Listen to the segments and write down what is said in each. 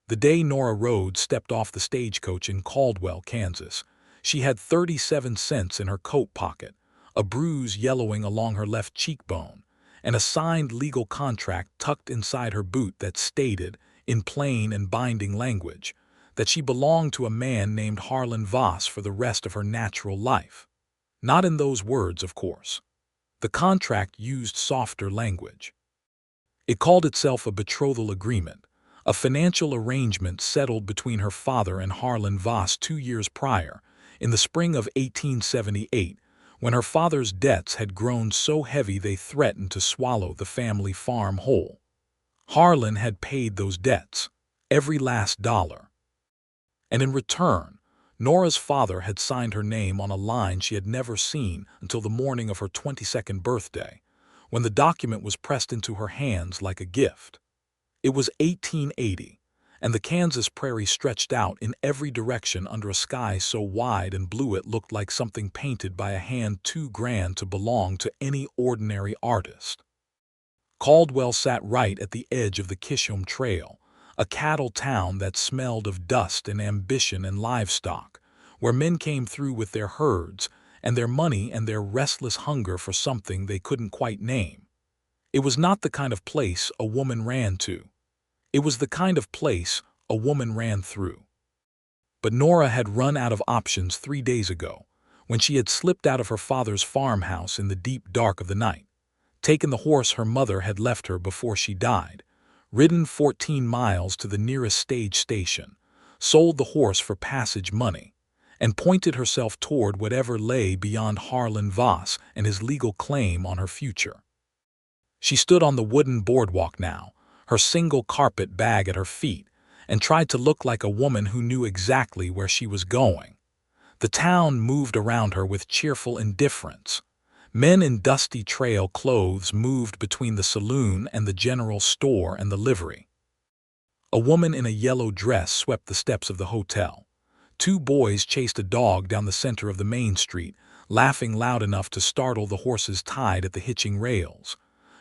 The day Nora Rhodes stepped off the stagecoach in Caldwell, Kansas, she had 37 cents in her coat pocket, a bruise yellowing along her left cheekbone, and a signed legal contract tucked inside her boot that stated, in plain and binding language, that she belonged to a man named Harlan Voss for the rest of her natural life. Not in those words, of course. The contract used softer language. It called itself a betrothal agreement, a financial arrangement settled between her father and Harlan Voss 2 years prior, in the spring of 1878, when her father's debts had grown so heavy they threatened to swallow the family farm whole. Harlan had paid those debts, every last dollar. And in return, Nora's father had signed her name on a line she had never seen until the morning of her 22nd birthday, when the document was pressed into her hands like a gift. It was 1880, and the Kansas prairie stretched out in every direction under a sky so wide and blue it looked like something painted by a hand too grand to belong to any ordinary artist. Caldwell sat right at the edge of the Kishom Trail, a cattle town that smelled of dust and ambition and livestock, where men came through with their herds and their money and their restless hunger for something they couldn't quite name. It was not the kind of place a woman ran to. It was the kind of place a woman ran through. But Nora had run out of options 3 days ago, when she had slipped out of her father's farmhouse in the deep dark of the night, taken the horse her mother had left her before she died, ridden 14 miles to the nearest stage station, sold the horse for passage money, and pointed herself toward whatever lay beyond Harlan Voss and his legal claim on her future. She stood on the wooden boardwalk now, her single carpet bag at her feet, and tried to look like a woman who knew exactly where she was going. The town moved around her with cheerful indifference. Men in dusty trail clothes moved between the saloon and the general store and the livery. A woman in a yellow dress swept the steps of the hotel. 2 boys chased a dog down the center of the main street, laughing loud enough to startle the horses tied at the hitching rails.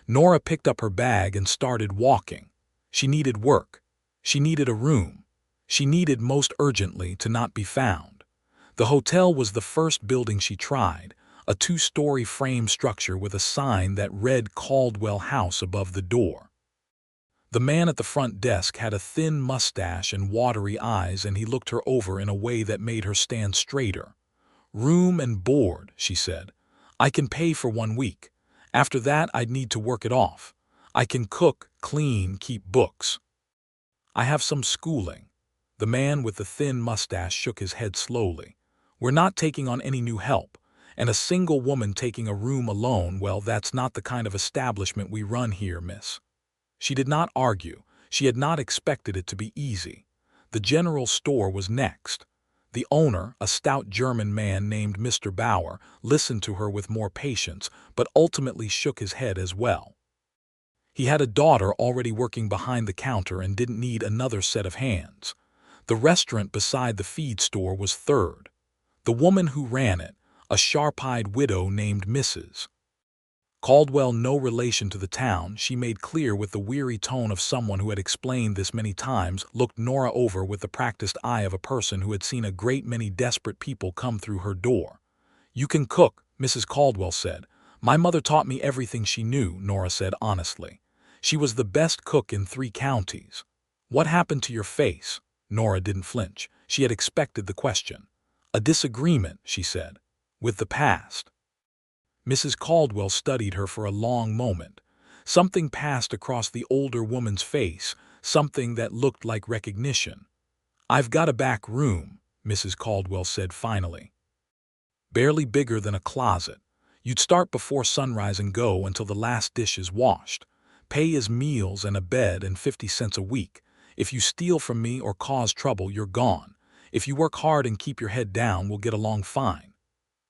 Nora picked up her bag and started walking. She needed work. She needed a room. She needed most urgently to not be found. The hotel was the first building she tried, a 2-story frame structure with a sign that read Caldwell House above the door. The man at the front desk had a thin mustache and watery eyes, and he looked her over in a way that made her stand straighter. "Room and board," she said. "I can pay for 1 week. After that, I'd need to work it off. I can cook, clean, keep books. I have some schooling." The man with the thin mustache shook his head slowly. "We're not taking on any new help, and a single woman taking a room alone, well, that's not the kind of establishment we run here, miss." She did not argue. She had not expected it to be easy. The general store was next. The owner, a stout German man named Mr. Bauer, listened to her with more patience, but ultimately shook his head as well. He had a daughter already working behind the counter and didn't need another set of hands. The restaurant beside the feed store was third. The woman who ran it, a sharp-eyed widow named Mrs. Caldwell, no relation to the town, she made clear with the weary tone of someone who had explained this many times, looked Nora over with the practiced eye of a person who had seen a great many desperate people come through her door. "You can cook," Mrs. Caldwell said. "My mother taught me everything she knew," Nora said honestly. "She was the best cook in 3 counties. What happened to your face?" Nora didn't flinch. She had expected the question. "A disagreement," she said, "with the past." Mrs. Caldwell studied her for a long moment. Something passed across the older woman's face, something that looked like recognition. "I've got a back room," Mrs. Caldwell said finally. "Barely bigger than a closet. You'd start before sunrise and go until the last dish is washed. Pay is meals and a bed and 50 cents a week. If you steal from me or cause trouble, you're gone. If you work hard and keep your head down, we'll get along fine."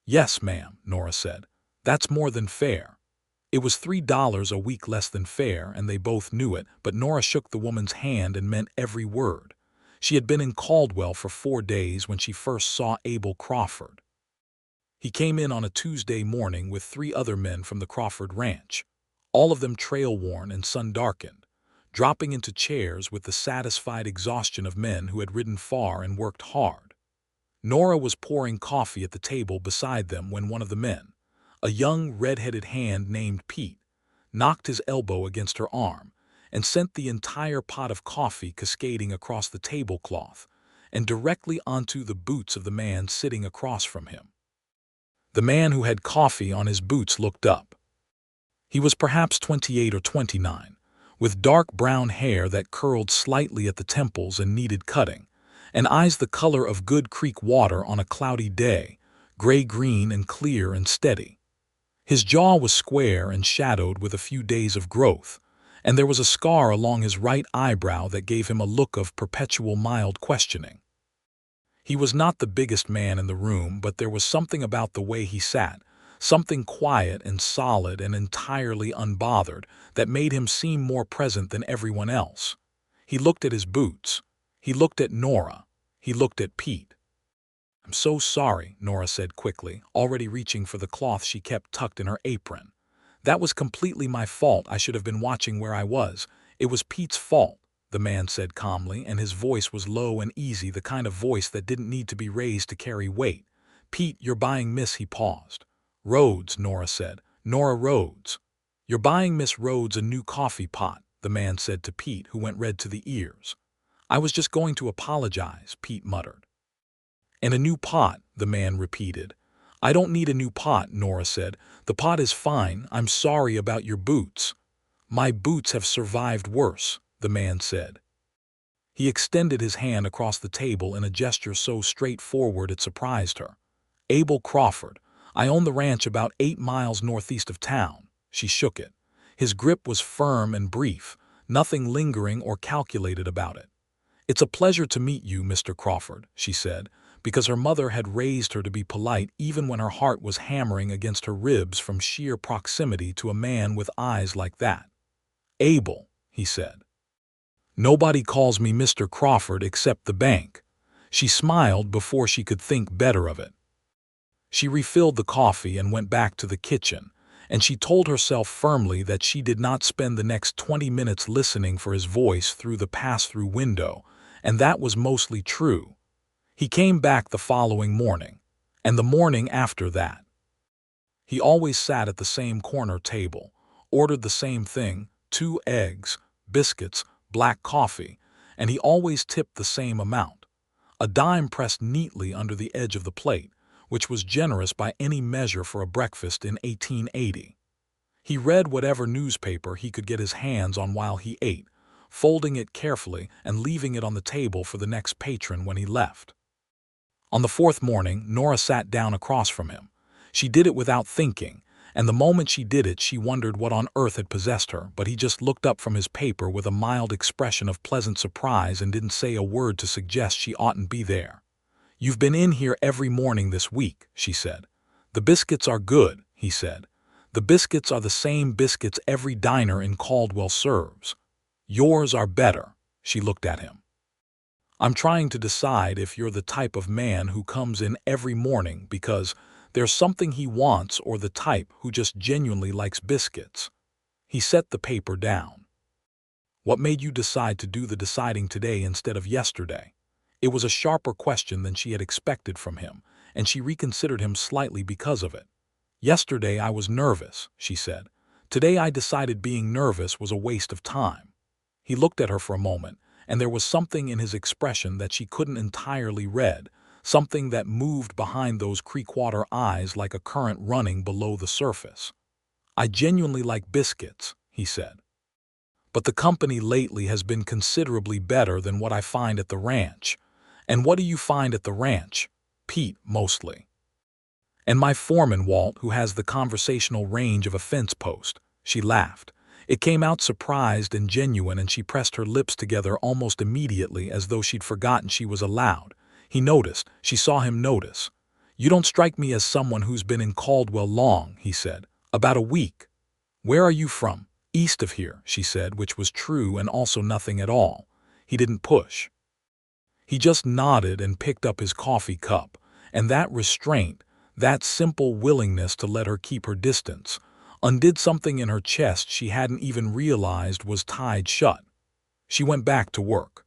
"Yes, ma'am," Nora said. "That's more than fair." It was $3 a week less than fair, and they both knew it, but Nora shook the woman's hand and meant every word. She had been in Caldwell for 4 days when she first saw Abel Crawford. He came in on a Tuesday morning with 3 other men from the Crawford ranch, all of them trail-worn and sun-darkened. dropping into chairs with the satisfied exhaustion of men who had ridden far and worked hard. Nora was pouring coffee at the table beside them when one of the men, a young red-headed hand named Pete, knocked his elbow against her arm and sent the entire pot of coffee cascading across the tablecloth and directly onto the boots of the man sitting across from him. The man who had coffee on his boots looked up. He was perhaps 28 or 29, with dark brown hair that curled slightly at the temples and needed cutting, and eyes the color of good creek water on a cloudy day, gray-green and clear and steady. His jaw was square and shadowed with a few days of growth, and there was a scar along his right eyebrow that gave him a look of perpetual mild questioning. He was not the biggest man in the room, but there was something about the way he sat, something quiet and solid and entirely unbothered, that made him seem more present than everyone else. He looked at his boots. He looked at Nora. He looked at Pete. "I'm so sorry," Nora said quickly, already reaching for the cloth she kept tucked in her apron. "That was completely my fault. I should have been watching where I was. It was Pete's fault," the man said calmly, and his voice was low and easy, the kind of voice that didn't need to be raised to carry weight. "Pete, you're buying Miss—" He paused. "Rhodes," Nora said. "Nora Rhodes." "You're buying Miss Rhodes a new coffee pot," the man said to Pete, who went red to the ears. "I was just going to apologize," Pete muttered. "And a new pot," the man repeated. "I don't need a new pot," Nora said. "The pot is fine. I'm sorry about your boots." "My boots have survived worse," the man said. He extended his hand across the table in a gesture so straightforward it surprised her. "Abel Crawford. I own the ranch about 8 miles northeast of town." She shook it. His grip was firm and brief, nothing lingering or calculated about it. "It's a pleasure to meet you, Mr. Crawford," she said, because her mother had raised her to be polite even when her heart was hammering against her ribs from sheer proximity to a man with eyes like that. "Abel," he said. "Nobody calls me Mr. Crawford except the bank." She smiled before she could think better of it. She refilled the coffee and went back to the kitchen, and she told herself firmly that she did not spend the next 20 minutes listening for his voice through the pass-through window, and that was mostly true. He came back the following morning, and the morning after that. He always sat at the same corner table, ordered the same thing, 2 eggs, biscuits, black coffee, and he always tipped the same amount, a dime pressed neatly under the edge of the plate, which was generous by any measure for a breakfast in 1880. He read whatever newspaper he could get his hands on while he ate, folding it carefully and leaving it on the table for the next patron when he left. On the 4th morning, Nora sat down across from him. She did it without thinking, and the moment she did it, she wondered what on earth had possessed her, but he just looked up from his paper with a mild expression of pleasant surprise and didn't say a word to suggest she oughtn't be there. "You've been in here every morning this week," she said. "The biscuits are good," he said. "The biscuits are the same biscuits every diner in Caldwell serves. Yours are better." She looked at him. "I'm trying to decide if you're the type of man who comes in every morning because there's something he wants or the type who just genuinely likes biscuits." He set the paper down. "What made you decide to do the deciding today instead of yesterday?" It was a sharper question than she had expected from him, and she reconsidered him slightly because of it. "Yesterday I was nervous," she said. "Today I decided being nervous was a waste of time." He looked at her for a moment, and there was something in his expression that she couldn't entirely read, something that moved behind those creekwater eyes like a current running below the surface. "I genuinely like biscuits," he said. "But the company lately has been considerably better than what I find at the ranch." "And what do you find at the ranch?" "Pete, mostly. And my foreman, Walt, who has the conversational range of a fence post." She laughed. It came out surprised and genuine, and she pressed her lips together almost immediately as though she'd forgotten she was allowed. He noticed. She saw him notice. "You don't strike me as someone who's been in Caldwell long," he said. "About a week." "Where are you from?" "East of here," she said, which was true and also nothing at all. He didn't push. He just nodded and picked up his coffee cup, and that restraint, that simple willingness to let her keep her distance, undid something in her chest she hadn't even realized was tied shut. She went back to work.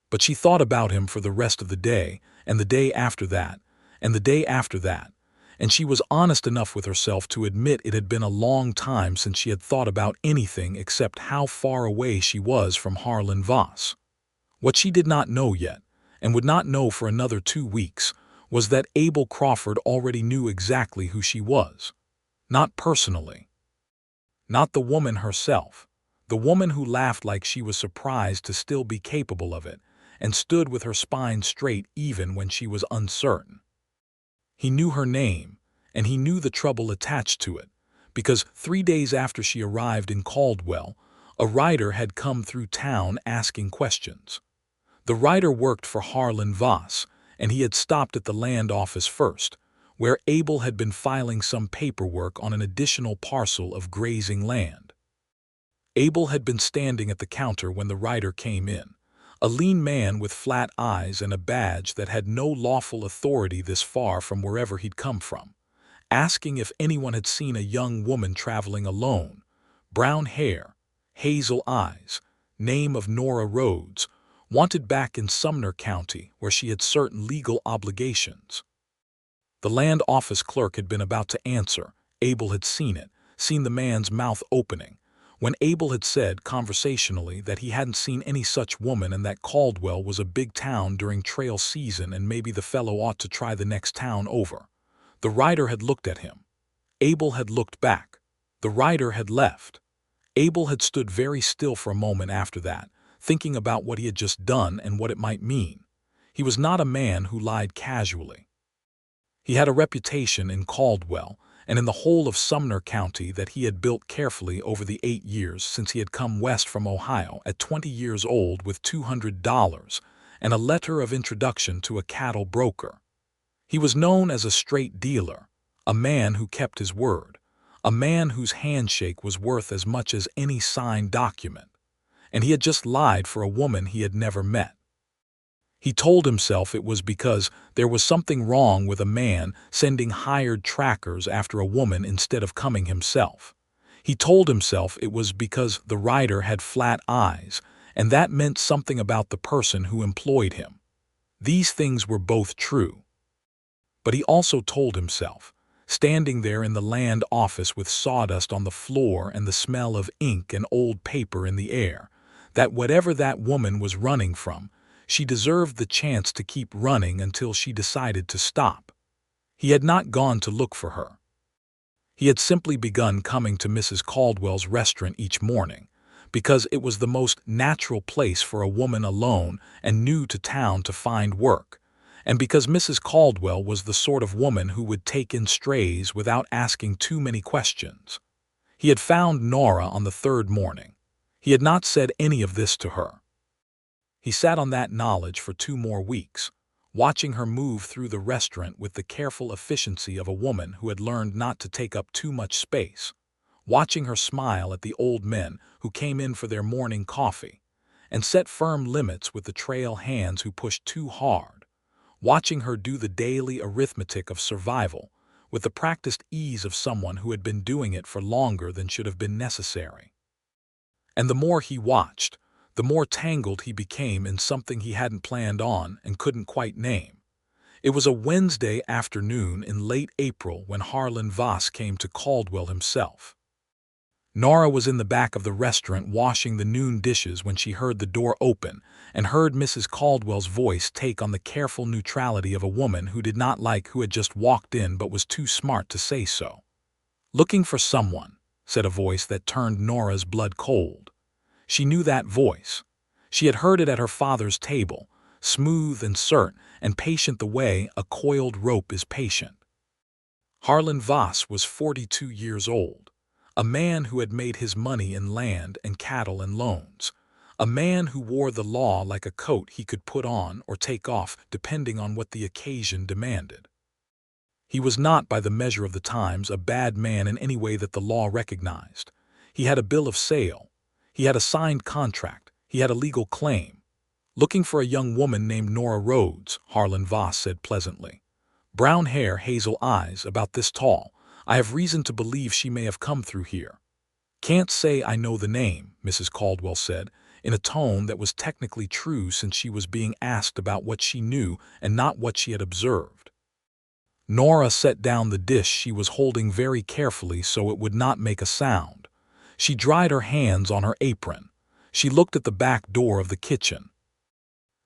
But she thought about him for the rest of the day, and the day after that, and the day after that, and she was honest enough with herself to admit it had been a long time since she had thought about anything except how far away she was from Harlan Voss. What she did not know yet, and would not know for another 2 weeks, was that Abel Crawford already knew exactly who she was. Not personally. Not the woman herself, the woman who laughed like she was surprised to still be capable of it, and stood with her spine straight even when she was uncertain. He knew her name, and he knew the trouble attached to it, because 3 days after she arrived in Caldwell, a writer had come through town asking questions. The writer worked for Harlan Voss, and he had stopped at the land office first, where Abel had been filing some paperwork on an additional parcel of grazing land. Abel had been standing at the counter when the writer came in, a lean man with flat eyes and a badge that had no lawful authority this far from wherever he'd come from, asking if anyone had seen a young woman traveling alone, brown hair, hazel eyes, name of Nora Rhodes, wanted back in Sumner County where she had certain legal obligations. The land office clerk had been about to answer. Abel had seen it, seen the man's mouth opening, when Abel had said conversationally that he hadn't seen any such woman and that Caldwell was a big town during trail season and maybe the fellow ought to try the next town over. The writer had looked at him. Abel had looked back. The writer had left. Abel had stood very still for a moment after that, thinking about what he had just done and what it might mean. He was not a man who lied casually. He had a reputation in Caldwell and in the whole of Sumner County that he had built carefully over the 8 years since he had come west from Ohio at 20 years old with $200 and a letter of introduction to a cattle broker. He was known as a straight dealer, a man who kept his word, a man whose handshake was worth as much as any signed document, and he had just lied for a woman he had never met. He told himself it was because there was something wrong with a man sending hired trackers after a woman instead of coming himself. He told himself it was because the writer had flat eyes, and that meant something about the person who employed him. These things were both true. But he also told himself, standing there in the land office with sawdust on the floor and the smell of ink and old paper in the air, that whatever that woman was running from, she deserved the chance to keep running until she decided to stop. He had not gone to look for her. He had simply begun coming to Mrs. Caldwell's restaurant each morning, because it was the most natural place for a woman alone and new to town to find work, and because Mrs. Caldwell was the sort of woman who would take in strays without asking too many questions. He had found Nora on the 3rd morning. He had not said any of this to her. He sat on that knowledge for 2 more weeks, watching her move through the restaurant with the careful efficiency of a woman who had learned not to take up too much space, watching her smile at the old men who came in for their morning coffee, and set firm limits with the trail hands who pushed too hard, watching her do the daily arithmetic of survival with the practiced ease of someone who had been doing it for longer than should have been necessary. And the more he watched, the more tangled he became in something he hadn't planned on and couldn't quite name. It was a Wednesday afternoon in late April when Harlan Voss came to Caldwell himself. Nora was in the back of the restaurant washing the noon dishes when she heard the door open and heard Mrs. Caldwell's voice take on the careful neutrality of a woman who did not like who had just walked in but was too smart to say so. "Looking for someone," said a voice that turned Nora's blood cold. She knew that voice. She had heard it at her father's table, smooth and cert and patient the way a coiled rope is patient. Harlan Voss was 42 years old, a man who had made his money in land and cattle and loans, a man who wore the law like a coat he could put on or take off depending on what the occasion demanded. He was not, by the measure of the times, a bad man in any way that the law recognized. He had a bill of sale. He had a signed contract. He had a legal claim. "Looking for a young woman named Nora Rhodes," Harlan Voss said pleasantly. "Brown hair, hazel eyes, about this tall. I have reason to believe she may have come through here." "Can't say I know the name," Mrs. Caldwell said. in a tone that was technically true since she was being asked about what she knew and not what she had observed. Nora set down the dish she was holding very carefully so it would not make a sound. She dried her hands on her apron. She looked at the back door of the kitchen.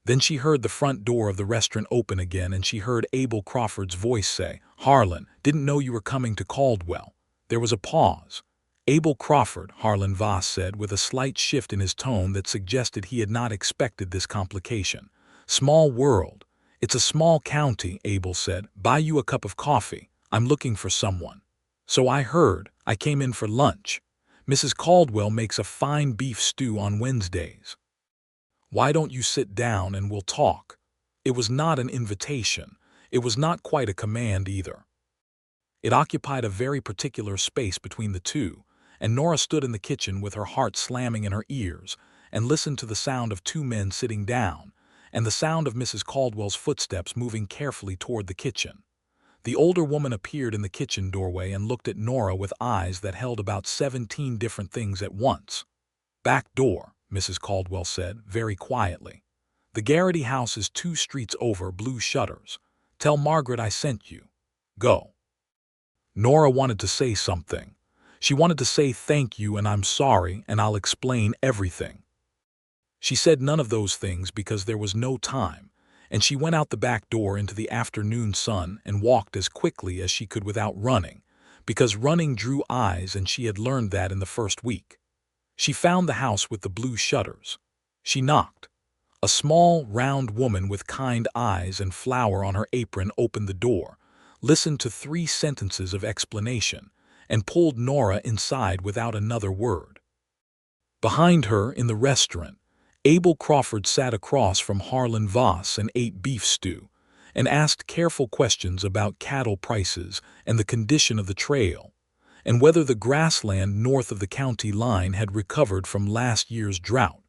Then she heard the front door of the restaurant open again, and she heard Abel Crawford's voice say, "Harlan, didn't know you were coming to Caldwell." There was a pause. "Abel Crawford," Harlan Voss said with a slight shift in his tone that suggested he had not expected this complication. "Small world. It's a small county," Abel said. "Buy you a cup of coffee. I'm looking for someone." "So I heard. I came in for lunch. Mrs. Caldwell makes a fine beef stew on Wednesdays. Why don't you sit down and we'll talk?" It was not an invitation. It was not quite a command either. It occupied a very particular space between the two, and Nora stood in the kitchen with her heart slamming in her ears and listened to the sound of two men sitting down and the sound of Mrs. Caldwell's footsteps moving carefully toward the kitchen. The older woman appeared in the kitchen doorway and looked at Nora with eyes that held about 17 different things at once. "Back door," Mrs. Caldwell said, very quietly. "The Garrity house is 2 streets over, blue shutters. Tell Margaret I sent you. Go." Nora wanted to say something. She wanted to say thank you and I'm sorry and I'll explain everything. She said none of those things because there was no time, and she went out the back door into the afternoon sun and walked as quickly as she could without running, because running drew eyes and she had learned that in the first week. She found the house with the blue shutters. She knocked. A small, round woman with kind eyes and flour on her apron opened the door, listened to 3 sentences of explanation, and pulled Nora inside without another word. Behind her, in the restaurant, Abel Crawford sat across from Harlan Voss and ate beef stew, and asked careful questions about cattle prices and the condition of the trail, and whether the grassland north of the county line had recovered from last year's drought,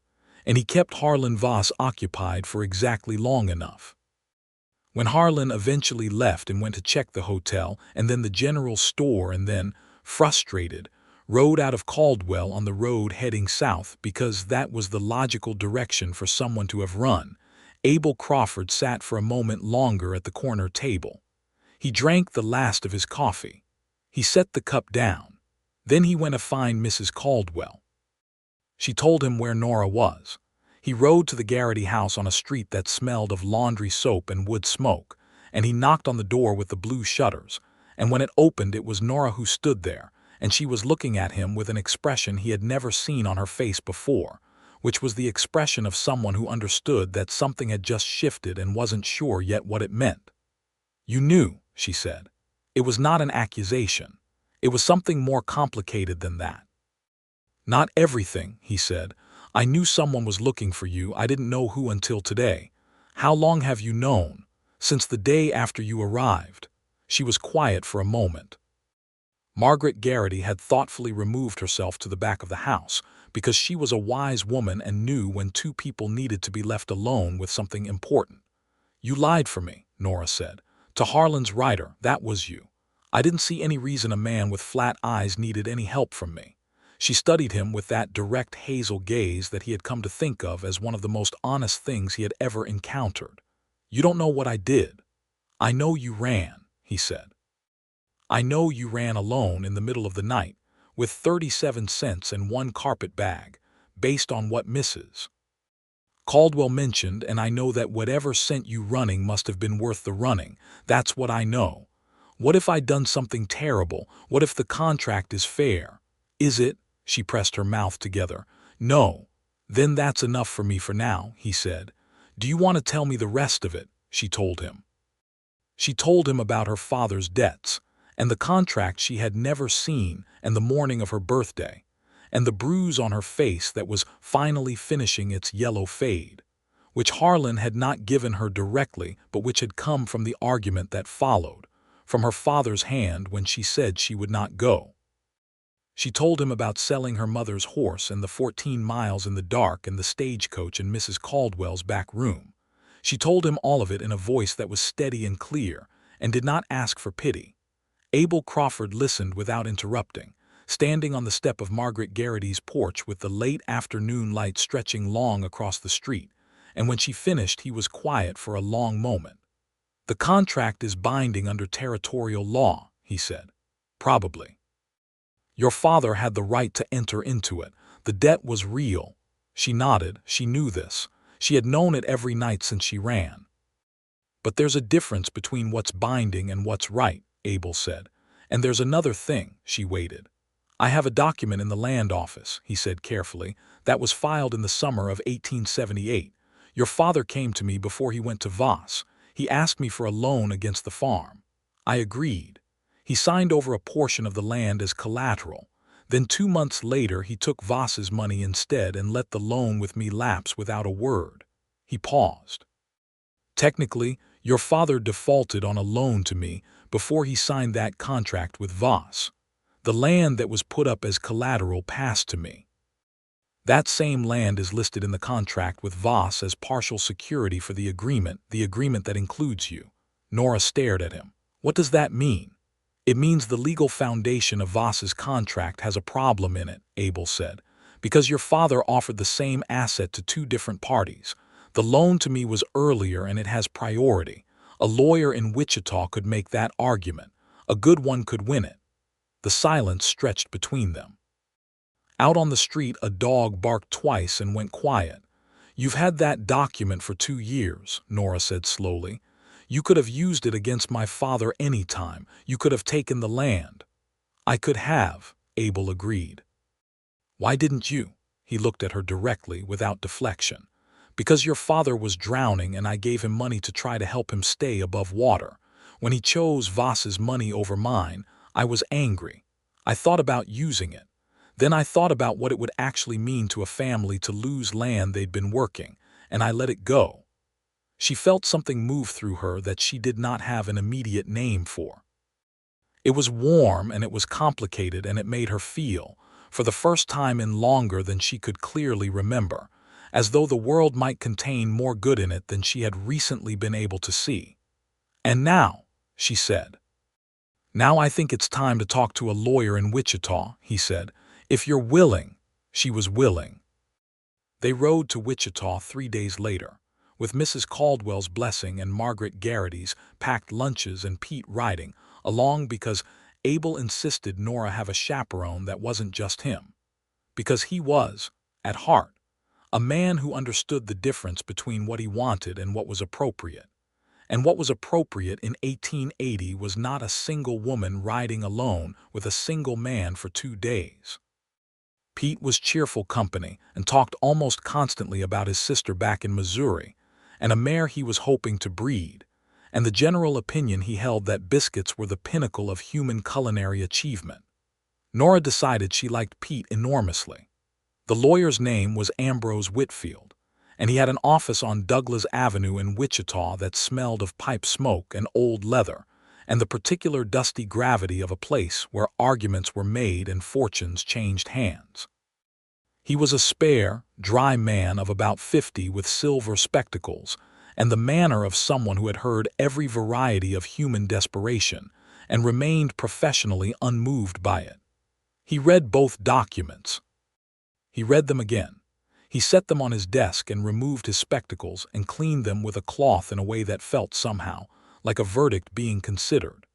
and he kept Harlan Voss occupied for exactly long enough. When Harlan eventually left and went to check the hotel and then the general store and then, frustrated, rode out of Caldwell on the road heading south because that was the logical direction for someone to have run, Abel Crawford sat for a moment longer at the corner table. He drank the last of his coffee. He set the cup down. Then he went to find Mrs. Caldwell. She told him where Nora was. He rode to the Garrity house on a street that smelled of laundry soap and wood smoke, and he knocked on the door with the blue shutters, and when it opened it was Nora who stood there, and she was looking at him with an expression he had never seen on her face before, which was the expression of someone who understood that something had just shifted and wasn't sure yet what it meant. "You knew," she said. It was not an accusation. It was something more complicated than that. "Not everything," he said. "I knew someone was looking for you. I didn't know who until today. How long have you known?" "Since the day after you arrived." She was quiet for a moment. Margaret Garrity had thoughtfully removed herself to the back of the house because she was a wise woman and knew when 2 people needed to be left alone with something important. "You lied for me," Nora said. "To Harlan's writer, that was you. I didn't see any reason a man with flat eyes needed any help from me." She studied him with that direct hazel gaze that he had come to think of as one of the most honest things he had ever encountered. "You don't know what I did." "I know you ran," he said. "I know you ran alone in the middle of the night, with 37 cents and 1 carpet bag, based on what Mrs. Caldwell mentioned, and I know that whatever sent you running must have been worth the running. That's what I know. What if I'd done something terrible? What if the contract is fair?" "Is it?" She pressed her mouth together. "No." "Then that's enough for me for now," he said. "Do you want to tell me the rest of it?" she told him. She told him about her father's debts, and the contract she had never seen, and the morning of her birthday, and the bruise on her face that was finally finishing its yellow fade, which Harlan had not given her directly but which had come from the argument that followed, from her father's hand when she said she would not go. She told him about selling her mother's horse and the 14 miles in the dark and the stagecoach in Mrs. Caldwell's back room. She told him all of it in a voice that was steady and clear, and did not ask for pity. Abel Crawford listened without interrupting, standing on the step of Margaret Garrity's porch with the late afternoon light stretching long across the street, and when she finished he was quiet for a long moment. "The contract is binding under territorial law," he said. "Probably. Your father had the right to enter into it. The debt was real." She nodded. She knew this. She had known it every night since she ran. "But there's a difference between what's binding and what's right," Abel said. "And there's another thing." She waited. "I have a document in the land office," he said carefully, "that was filed in the summer of 1878. Your father came to me before he went to Voss. He asked me for a loan against the farm. I agreed. He signed over a portion of the land as collateral. Then 2 months later he took Voss's money instead and let the loan with me lapse without a word." He paused. "Technically, your father defaulted on a loan to me before he signed that contract with Voss. The land that was put up as collateral passed to me. That same land is listed in the contract with Voss as partial security for the agreement that includes you." Nora stared at him. "What does that mean?" "It means the legal foundation of Voss's contract has a problem in it," Abel said, "because your father offered the same asset to two different parties. The loan to me was earlier and it has priority. A lawyer in Wichita could make that argument. A good one could win it." The silence stretched between them. Out on the street a dog barked twice and went quiet. "You've had that document for 2 years, Nora said slowly. "You could have used it against my father any time. You could have taken the land." "I could have," Abel agreed. "Why didn't you?" He looked at her directly, without deflection. "Because your father was drowning and I gave him money to try to help him stay above water. When he chose Voss's money over mine, I was angry. I thought about using it. Then I thought about what it would actually mean to a family to lose land they'd been working, and I let it go." She felt something move through her that she did not have an immediate name for. It was warm and it was complicated, and it made her feel, for the first time in longer than she could clearly remember, as though the world might contain more good in it than she had recently been able to see. "And now," she said. "Now I think it's time to talk to a lawyer in Wichita," he said. "If you're willing." She was willing. They rode to Wichita 3 days later, with Mrs. Caldwell's blessing and Margaret Garrity's packed lunches and Pete riding along because Abel insisted Nora have a chaperone that wasn't just him. Because he was, at heart, a man who understood the difference between what he wanted and what was appropriate. And what was appropriate in 1880 was not a single woman riding alone with a single man for 2 days. Pete was cheerful company and talked almost constantly about his sister back in Missouri, and a mare he was hoping to breed, and the general opinion he held that biscuits were the pinnacle of human culinary achievement. Nora decided she liked Pete enormously. The lawyer's name was Ambrose Whitfield, and he had an office on Douglas Avenue in Wichita that smelled of pipe smoke and old leather, and the particular dusty gravity of a place where arguments were made and fortunes changed hands. He was a spare, dry man of about 50 with silver spectacles, and the manner of someone who had heard every variety of human desperation and remained professionally unmoved by it. He read both documents. He read them again. He set them on his desk and removed his spectacles and cleaned them with a cloth in a way that felt somehow like a verdict being considered.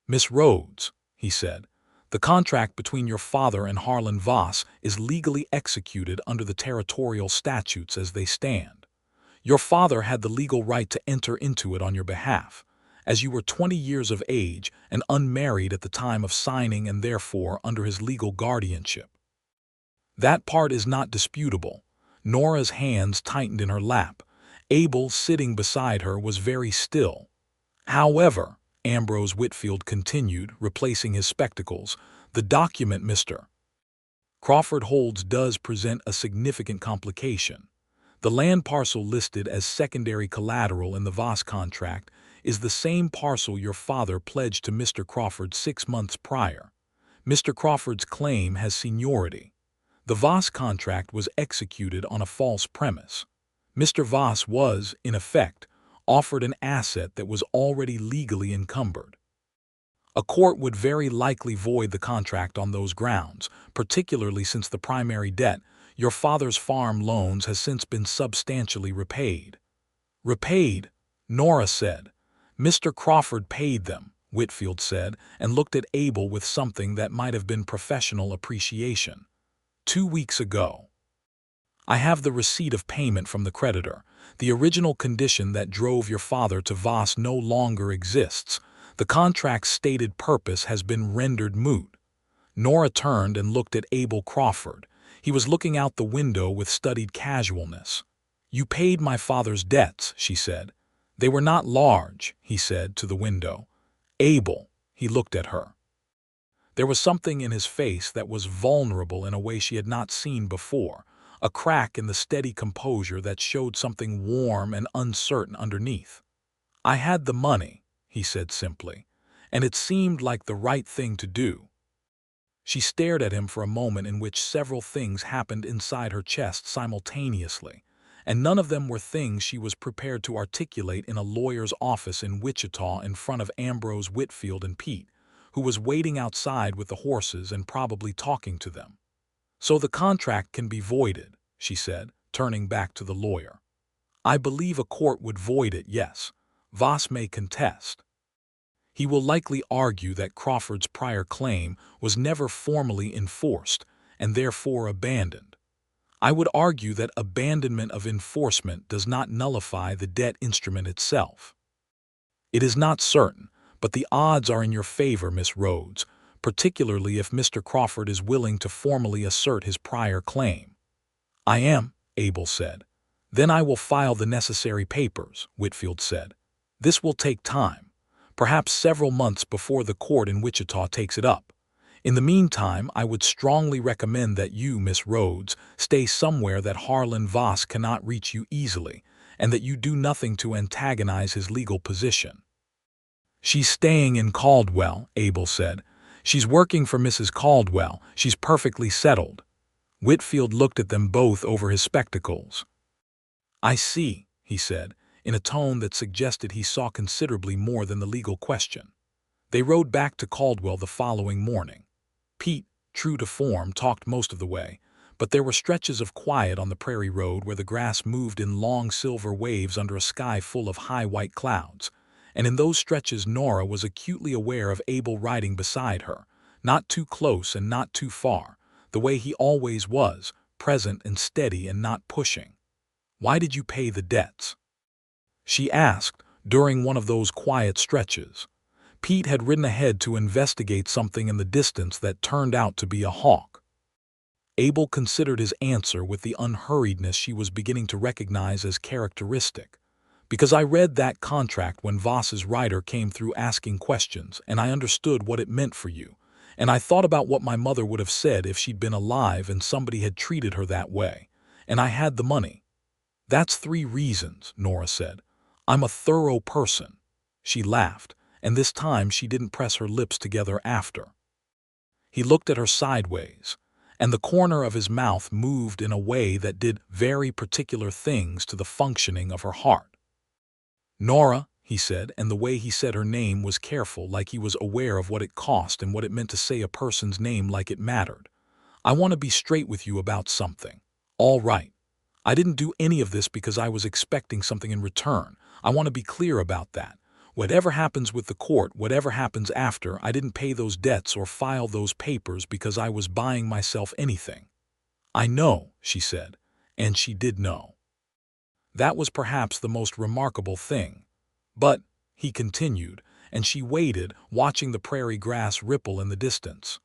"Miss Rhodes," he said, "the contract between your father and Harlan Voss is legally executed under the territorial statutes as they stand. Your father had the legal right to enter into it on your behalf, as you were 20 years of age and unmarried at the time of signing and therefore under his legal guardianship. That part is not disputable." Nora's hands tightened in her lap. Abel, sitting beside her, was very still. "However," Ambrose Whitfield continued, replacing his spectacles, "the document Mr. Crawford holds does present a significant complication. The land parcel listed as secondary collateral in the Voss contract is the same parcel your father pledged to Mr. Crawford 6 months prior. Mr. Crawford's claim has seniority. The Voss contract was executed on a false premise. Mr. Voss was, in effect, offered an asset that was already legally encumbered. A court would very likely void the contract on those grounds, particularly since the primary debt, your father's farm loans, has since been substantially repaid. Repaid, Nora said. Mr. Crawford paid them, Whitfield said, and looked at Abel with something that might have been professional appreciation. 2 weeks ago. I have the receipt of payment from the creditor. The original condition that drove your father to Voss no longer exists. The contract's stated purpose has been rendered moot. Nora turned and looked at Abel Crawford. He was looking out the window with studied casualness. You paid my father's debts, she said. They were not large, he said to the window. Abel, he looked at her. There was something in his face that was vulnerable in a way she had not seen before, a crack in the steady composure that showed something warm and uncertain underneath. I had the money, he said simply, and it seemed like the right thing to do. She stared at him for a moment in which several things happened inside her chest simultaneously, and none of them were things she was prepared to articulate in a lawyer's office in Wichita in front of Ambrose Whitfield and Pete, who was waiting outside with the horses and probably talking to them. So the contract can be voided, she said, turning back to the lawyer. I believe a court would void it, yes. Voss may contest. He will likely argue that Crawford's prior claim was never formally enforced and therefore abandoned. I would argue that abandonment of enforcement does not nullify the debt instrument itself. It is not certain, but the odds are in your favor, Miss Rhodes, particularly if Mr. Crawford is willing to formally assert his prior claim. I am, Abel said. Then I will file the necessary papers, Whitfield said. This will take time, perhaps several months before the court in Wichita takes it up. In the meantime, I would strongly recommend that you, Miss Rhodes, stay somewhere that Harlan Voss cannot reach you easily, and that you do nothing to antagonize his legal position. She's staying in Caldwell, Abel said. She's working for Mrs. Caldwell. She's perfectly settled. Whitfield looked at them both over his spectacles. I see, he said, in a tone that suggested he saw considerably more than the legal question. They rode back to Caldwell the following morning. Pete, true to form, talked most of the way, but there were stretches of quiet on the prairie road where the grass moved in long silver waves under a sky full of high white clouds, and in those stretches Nora was acutely aware of Abel riding beside her, not too close and not too far, the way he always was, present and steady and not pushing. Why did you pay the debts? She asked, during one of those quiet stretches. Pete had ridden ahead to investigate something in the distance that turned out to be a hawk. Abel considered his answer with the unhurriedness she was beginning to recognize as characteristic. Because I read that contract when Voss's rider came through asking questions, and I understood what it meant for you, and I thought about what my mother would have said if she'd been alive and somebody had treated her that way, and I had the money. That's 3 reasons, Nora said. I'm a thorough person. She laughed, and this time she didn't press her lips together after. He looked at her sideways, and the corner of his mouth moved in a way that did very particular things to the functioning of her heart. Nora, he said, and the way he said her name was careful, like he was aware of what it cost and what it meant to say a person's name like it mattered. I want to be straight with you about something. All right. I didn't do any of this because I was expecting something in return. I want to be clear about that. Whatever happens with the court, whatever happens after, I didn't pay those debts or file those papers because I was buying myself anything. I know, she said, and she did know. That was perhaps the most remarkable thing. But, he continued, and she waited, watching the prairie grass ripple in the distance.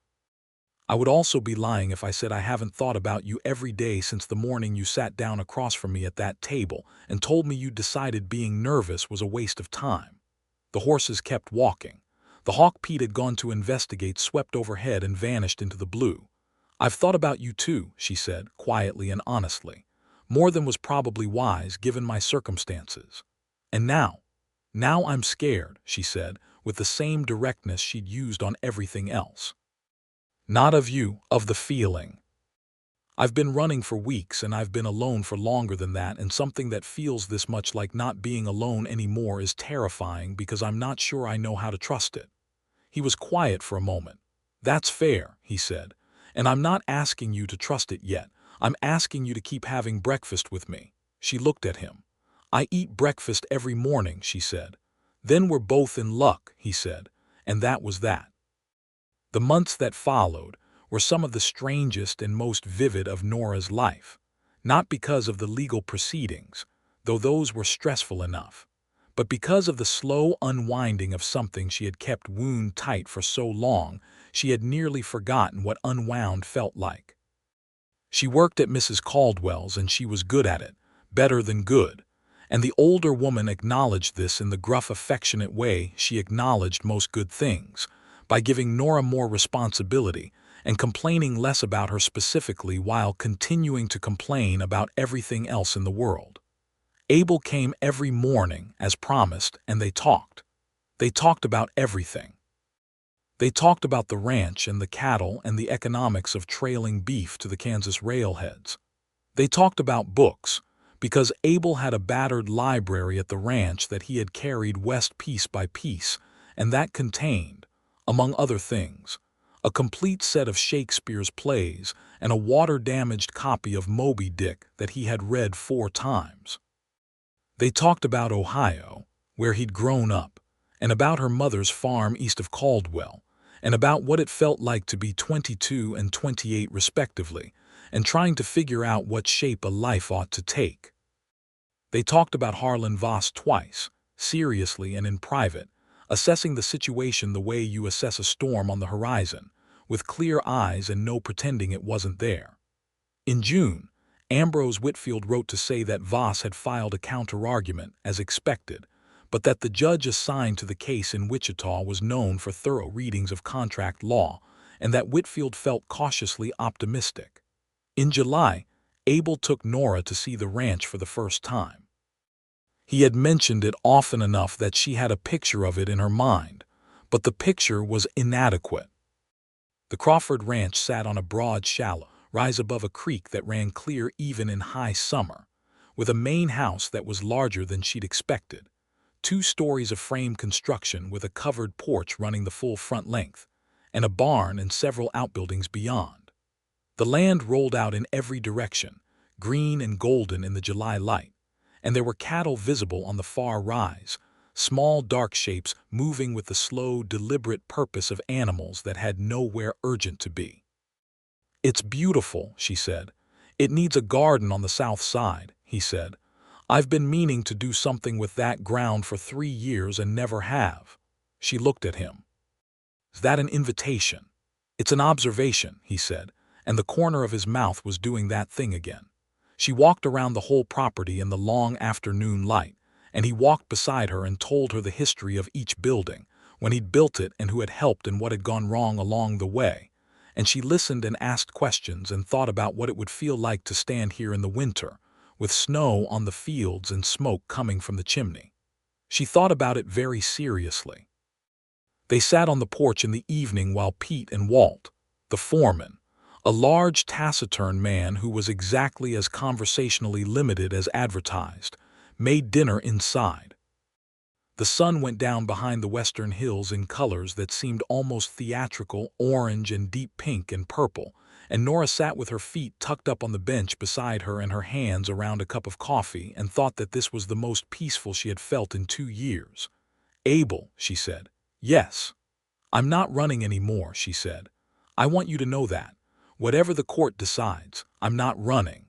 I would also be lying if I said I haven't thought about you every day since the morning you sat down across from me at that table and told me you decided being nervous was a waste of time. The horses kept walking. The hawk Pete had gone to investigate swept overhead and vanished into the blue. I've thought about you too, she said, quietly and honestly. More than was probably wise given my circumstances. And now I'm scared, she said, with the same directness she'd used on everything else. Not of you, of the feeling. I've been running for weeks and I've been alone for longer than that, and something that feels this much like not being alone anymore is terrifying because I'm not sure I know how to trust it. He was quiet for a moment. "That's fair," he said. "And I'm not asking you to trust it yet. I'm asking you to keep having breakfast with me." She looked at him. "I eat breakfast every morning," she said. "Then we're both in luck," he said. And that was that. The months that followed were some of the strangest and most vivid of Nora's life. Not because of the legal proceedings, though those were stressful enough, but because of the slow unwinding of something she had kept wound tight for so long she had nearly forgotten what unwound felt like. She worked at Mrs. Caldwell's, and she was good at it, better than good, and the older woman acknowledged this in the gruff, affectionate way she acknowledged most good things, by giving Nora more responsibility and complaining less about her specifically while continuing to complain about everything else in the world. Abel came every morning, as promised, and they talked. They talked about everything. They talked about the ranch and the cattle and the economics of trailing beef to the Kansas railheads. They talked about books, because Abel had a battered library at the ranch that he had carried west piece by piece, and that contained, among other things, a complete set of Shakespeare's plays and a water-damaged copy of Moby Dick that he had read 4 times. They talked about Ohio, where he'd grown up, and about her mother's farm east of Caldwell, and about what it felt like to be 22 and 28 respectively, and trying to figure out what shape a life ought to take. They talked about Harlan Voss twice, seriously and in private, assessing the situation the way you assess a storm on the horizon, with clear eyes and no pretending it wasn't there. In June, Ambrose Whitfield wrote to say that Voss had filed a counterargument, as expected, but that the judge assigned to the case in Wichita was known for thorough readings of contract law, and that Whitfield felt cautiously optimistic. In July, Abel took Nora to see the ranch for the first time. He had mentioned it often enough that she had a picture of it in her mind, but the picture was inadequate. The Crawford Ranch sat on a broad shallow rise above a creek that ran clear even in high summer, with a main house that was larger than she'd expected, 2 stories of frame construction with a covered porch running the full front length, and a barn and several outbuildings beyond. The land rolled out in every direction, green and golden in the July light, and there were cattle visible on the far rise, small dark shapes moving with the slow, deliberate purpose of animals that had nowhere urgent to be. "It's beautiful," she said. "It needs a garden on the south side," he said. "I've been meaning to do something with that ground for 3 years and never have." She looked at him. "Is that an invitation?" "It's an observation," he said, and the corner of his mouth was doing that thing again. She walked around the whole property in the long afternoon light, and he walked beside her and told her the history of each building, when he'd built it and who had helped and what had gone wrong along the way. And she listened and asked questions and thought about what it would feel like to stand here in the winter, with snow on the fields and smoke coming from the chimney. She thought about it very seriously. They sat on the porch in the evening while Pete and Walt, the foreman, a large taciturn man who was exactly as conversationally limited as advertised, made dinner inside. The sun went down behind the western hills in colors that seemed almost theatrical, orange and deep pink and purple, and Nora sat with her feet tucked up on the bench beside her and her hands around a cup of coffee and thought that this was the most peaceful she had felt in 2 years. "Abel," she said. "Yes. I'm not running anymore," she said. "I want you to know that. Whatever the court decides, I'm not running."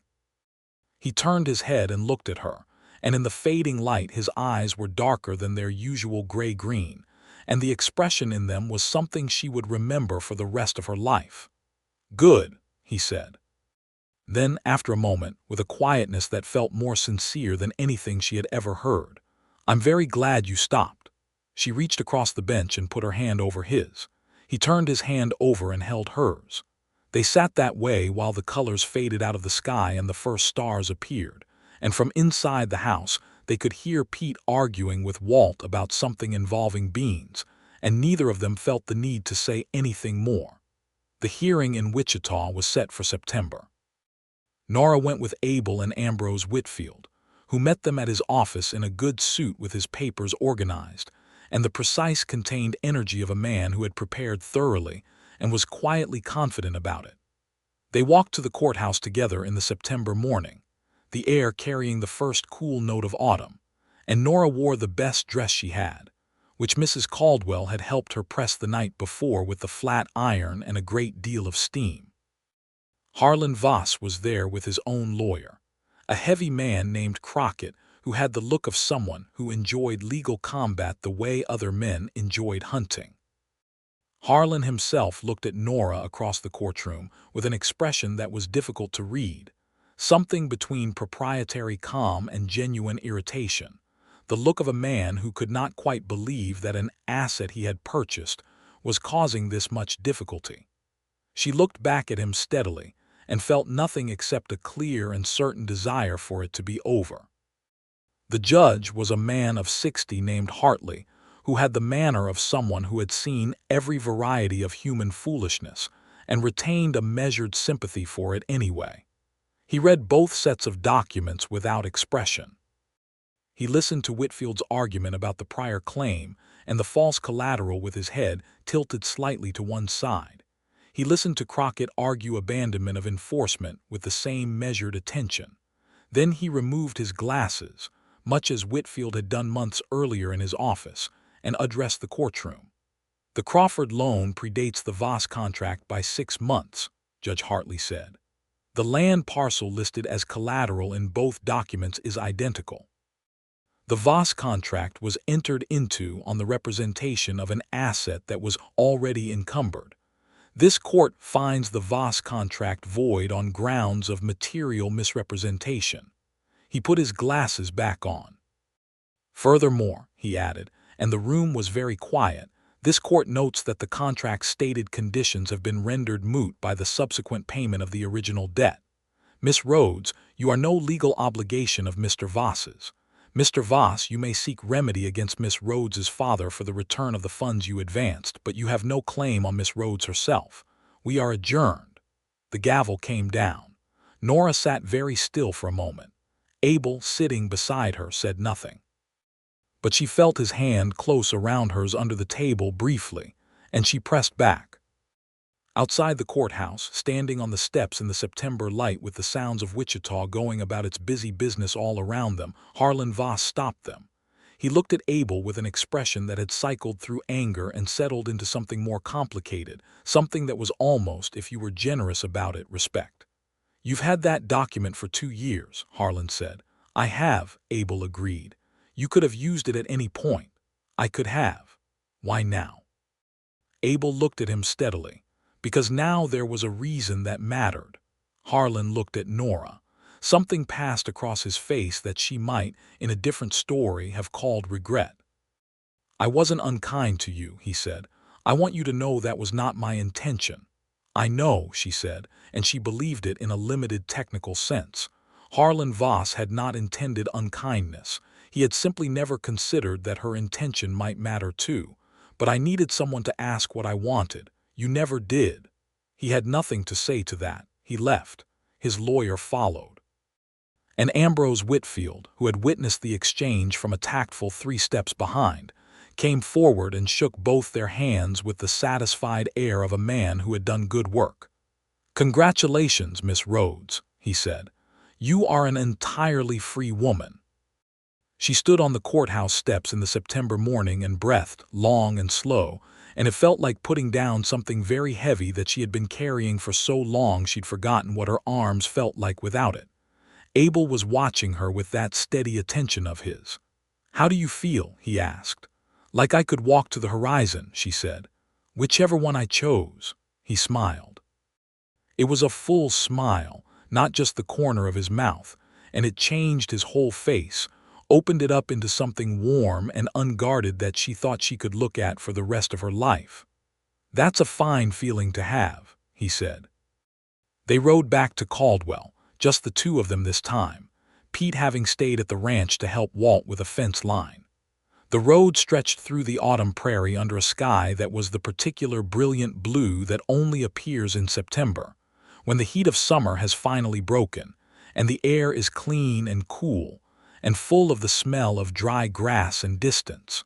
He turned his head and looked at her, and in the fading light his eyes were darker than their usual gray-green, and the expression in them was something she would remember for the rest of her life. "Good," he said. Then, after a moment, with a quietness that felt more sincere than anything she had ever heard, "I'm very glad you stopped." She reached across the bench and put her hand over his. He turned his hand over and held hers. They sat that way while the colors faded out of the sky and the first stars appeared, and from inside the house they could hear Pete arguing with Walt about something involving beans, and neither of them felt the need to say anything more. The hearing in Wichita was set for September. Nora went with Abel and Ambrose Whitfield, who met them at his office in a good suit with his papers organized, and the precise contained energy of a man who had prepared thoroughly and was quietly confident about it. They walked to the courthouse together in the September morning, the air carrying the first cool note of autumn, and Nora wore the best dress she had, which Mrs. Caldwell had helped her press the night before with the flat iron and a great deal of steam. Harlan Voss was there with his own lawyer, a heavy man named Crockett who had the look of someone who enjoyed legal combat the way other men enjoyed hunting. Harlan himself looked at Nora across the courtroom with an expression that was difficult to read, something between proprietary calm and genuine irritation, the look of a man who could not quite believe that an asset he had purchased was causing this much difficulty. She looked back at him steadily and felt nothing except a clear and certain desire for it to be over. The judge was a man of 60 named Hartley, who had the manner of someone who had seen every variety of human foolishness and retained a measured sympathy for it anyway. He read both sets of documents without expression. He listened to Whitfield's argument about the prior claim and the false collateral with his head tilted slightly to one side. He listened to Crockett argue abandonment of enforcement with the same measured attention. Then he removed his glasses, much as Whitfield had done months earlier in his office, and addressed the courtroom. "The Crawford loan predates the Voss contract by 6 months, Judge Hartley said. The land parcel listed as collateral in both documents is identical. The Voss contract was entered into on the representation of an asset that was already encumbered. This court finds the Voss contract void on grounds of material misrepresentation." He put his glasses back on. "Furthermore," he added, and the room was very quiet, "this court notes that the contract's stated conditions have been rendered moot by the subsequent payment of the original debt. Miss Rhodes, you are no legal obligation of Mr. Voss's. Mr. Voss, you may seek remedy against Miss Rhodes's father for the return of the funds you advanced, but you have no claim on Miss Rhodes herself. We are adjourned." The gavel came down. Nora sat very still for a moment. Abel, sitting beside her, said nothing. But she felt his hand close around hers under the table briefly, and she pressed back. Outside the courthouse, standing on the steps in the September light with the sounds of Wichita going about its busy business all around them, Harlan Voss stopped them. He looked at Abel with an expression that had cycled through anger and settled into something more complicated, something that was almost, if you were generous about it, respect. "You've had that document for 2 years, Harlan said. "I have," Abel agreed. "You could have used it at any point." "I could have. Why now?" Abel looked at him steadily. "Because now there was a reason that mattered." Harlan looked at Nora. Something passed across his face that she might, in a different story, have called regret. "I wasn't unkind to you," he said. "I want you to know that was not my intention." "I know," she said, and she believed it in a limited technical sense. Harlan Voss had not intended unkindness. He had simply never considered that her intention might matter too. "But I needed someone to ask what I wanted. You never did." He had nothing to say to that. He left. His lawyer followed. And Ambrose Whitfield, who had witnessed the exchange from a tactful 3 steps behind, came forward and shook both their hands with the satisfied air of a man who had done good work. "Congratulations, Miss Rhodes," he said. "You are an entirely free woman." She stood on the courthouse steps in the September morning and breathed, long and slow, and it felt like putting down something very heavy that she had been carrying for so long she'd forgotten what her arms felt like without it. Abel was watching her with that steady attention of his. "How do you feel?" he asked. "Like I could walk to the horizon," she said. "Whichever one I chose." He smiled. It was a full smile, not just the corner of his mouth, and it changed his whole face, opened it up into something warm and unguarded that she thought she could look at for the rest of her life. "That's a fine feeling to have," he said. They rode back to Caldwell, just the 2 of them this time, Pete having stayed at the ranch to help Walt with a fence line. The road stretched through the autumn prairie under a sky that was the particular brilliant blue that only appears in September, when the heat of summer has finally broken, and the air is clean and cool, and full of the smell of dry grass and distance.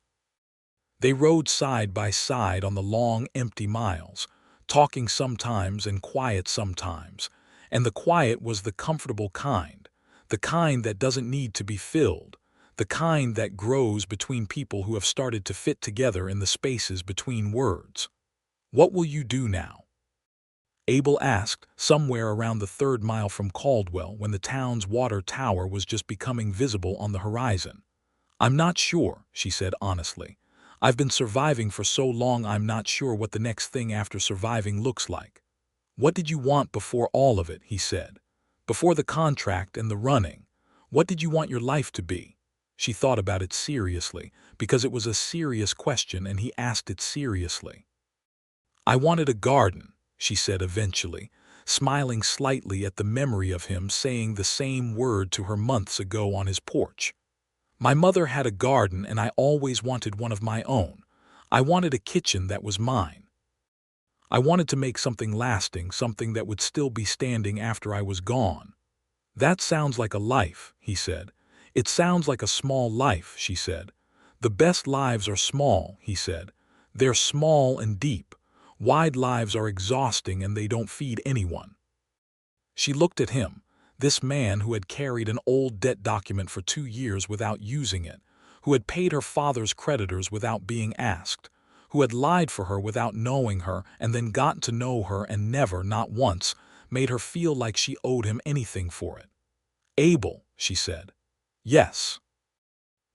They rode side by side on the long, empty miles, talking sometimes and quiet sometimes, and the quiet was the comfortable kind, the kind that doesn't need to be filled, the kind that grows between people who have started to fit together in the spaces between words. "What will you do now?" Abel asked, somewhere around the 3rd mile from Caldwell when the town's water tower was just becoming visible on the horizon. "I'm not sure," she said honestly. "I've been surviving for so long I'm not sure what the next thing after surviving looks like." "What did you want before all of it?" he said. "Before the contract and the running. What did you want your life to be?" She thought about it seriously, because it was a serious question and he asked it seriously. "I wanted a garden," she said eventually, smiling slightly at the memory of him saying the same word to her months ago on his porch. "My mother had a garden and I always wanted one of my own. I wanted a kitchen that was mine. I wanted to make something lasting, something that would still be standing after I was gone." "That sounds like a life," he said. "It sounds like a small life," she said. "The best lives are small," he said. "They're small and deep. Wide lives are exhausting and they don't feed anyone." She looked at him, this man who had carried an old debt document for 2 years without using it, who had paid her father's creditors without being asked, who had lied for her without knowing her and then gotten to know her and never, not once, made her feel like she owed him anything for it. "Abel," she said. "Yes.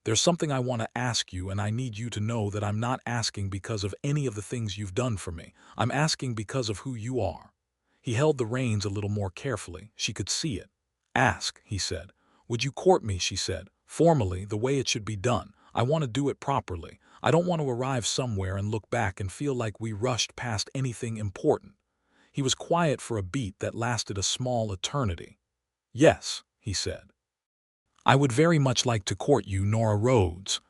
There's something I want to ask you, and I need you to know that I'm not asking because of any of the things you've done for me. I'm asking because of who you are." He held the reins a little more carefully. She could see it. "Ask," he said. "Would you court me?" she said. "Formally, the way it should be done. I want to do it properly. I don't want to arrive somewhere and look back and feel like we rushed past anything important." He was quiet for a beat that lasted a small eternity. "Yes," he said. "I would very much like to court you, Nora Rhodes."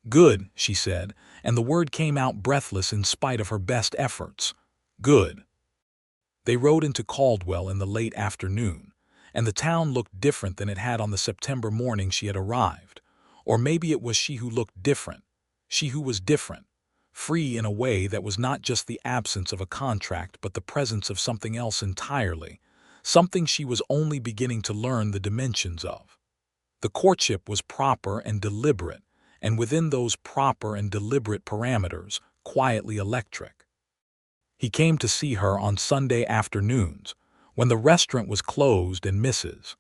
"Good," she said, and the word came out breathless in spite of her best efforts. "Good." They rode into Caldwell in the late afternoon, and the town looked different than it had on the September morning she had arrived. Or maybe it was she who looked different, she who was different, free in a way that was not just the absence of a contract but the presence of something else entirely, something she was only beginning to learn the dimensions of. The courtship was proper and deliberate, and within those proper and deliberate parameters, quietly electric. He came to see her on Sunday afternoons, when the restaurant was closed, and Mrs.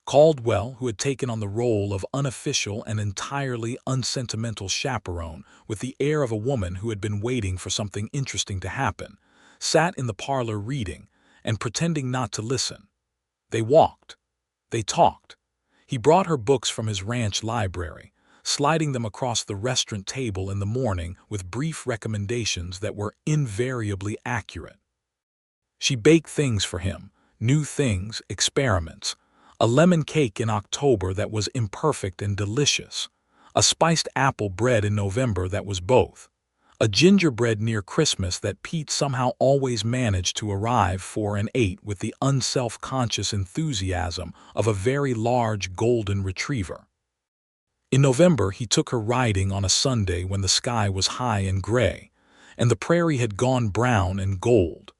Caldwell, who had taken on the role of unofficial and entirely unsentimental chaperone with the air of a woman who had been waiting for something interesting to happen, sat in the parlor reading and pretending not to listen. They walked. They talked. He brought her books from his ranch library, sliding them across the restaurant table in the morning with brief recommendations that were invariably accurate. She baked things for him, new things, experiments. A lemon cake in October that was imperfect and delicious. A spiced apple bread in November that was both. A gingerbread near Christmas that Pete somehow always managed to arrive for and ate with the unself-conscious enthusiasm of a very large golden retriever. In November, he took her riding on a Sunday when the sky was high and gray, and the prairie had gone brown and gold.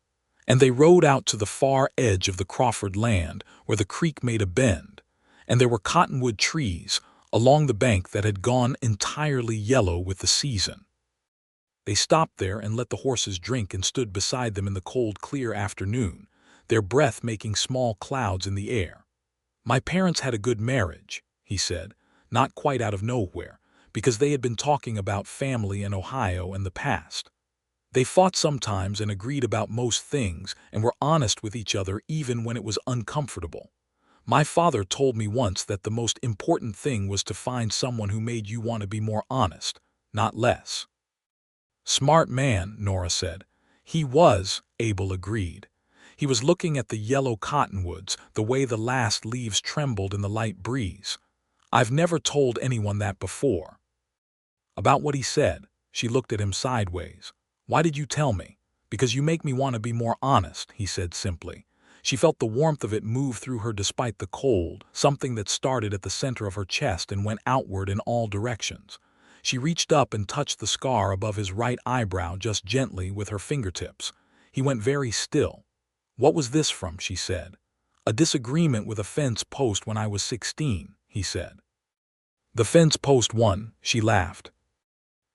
And they rode out to the far edge of the Crawford land, where the creek made a bend, and there were cottonwood trees along the bank that had gone entirely yellow with the season. They stopped there and let the horses drink and stood beside them in the cold, clear afternoon, their breath making small clouds in the air. "My parents had a good marriage," he said, not quite out of nowhere, because they had been talking about family and Ohio and the past. "They fought sometimes and agreed about most things and were honest with each other even when it was uncomfortable. My father told me once that the most important thing was to find someone who made you want to be more honest, not less." "Smart man," Nora said. "He was," Abel agreed. He was looking at the yellow cottonwoods, the way the last leaves trembled in the light breeze. "I've never told anyone that before." "About what he said?" She looked at him sideways. "Why did you tell me?" "Because you make me want to be more honest," he said simply. She felt the warmth of it move through her despite the cold, something that started at the center of her chest and went outward in all directions. She reached up and touched the scar above his right eyebrow just gently with her fingertips. He went very still. "What was this from?" she said. "A disagreement with a fence post when I was 16, he said. "The fence post won," she laughed.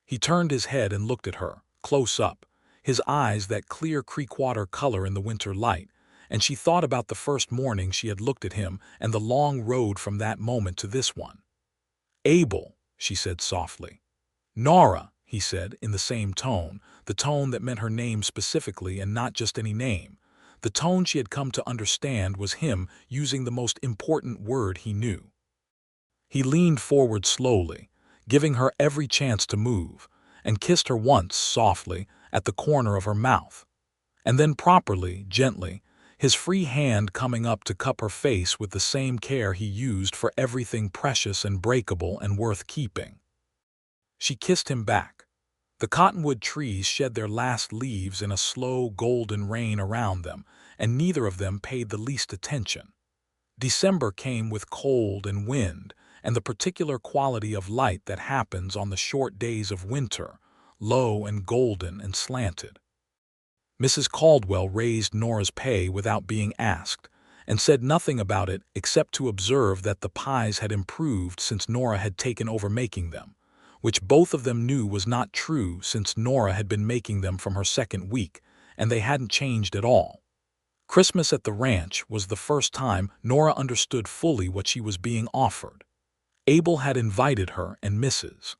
He turned his head and looked at her, close up, his eyes that clear creek water color in the winter light, and she thought about the first morning she had looked at him and the long road from that moment to this one. "Abel," she said softly. "Nora," he said in the same tone, the tone that meant her name specifically and not just any name. The tone she had come to understand was him using the most important word he knew. He leaned forward slowly, giving her every chance to move, and kissed her once, softly, at the corner of her mouth. And then properly, gently, his free hand coming up to cup her face with the same care he used for everything precious and breakable and worth keeping. She kissed him back. The cottonwood trees shed their last leaves in a slow golden rain around them, and neither of them paid the least attention. December came with cold and wind, and the particular quality of light that happens on the short days of winter, low and golden and slanted. Mrs. Caldwell raised Nora's pay without being asked, and said nothing about it except to observe that the pies had improved since Nora had taken over making them, which both of them knew was not true since Nora had been making them from her second week, and they hadn't changed at all. Christmas at the ranch was the first time Nora understood fully what she was being offered. Abel had invited her and Mrs.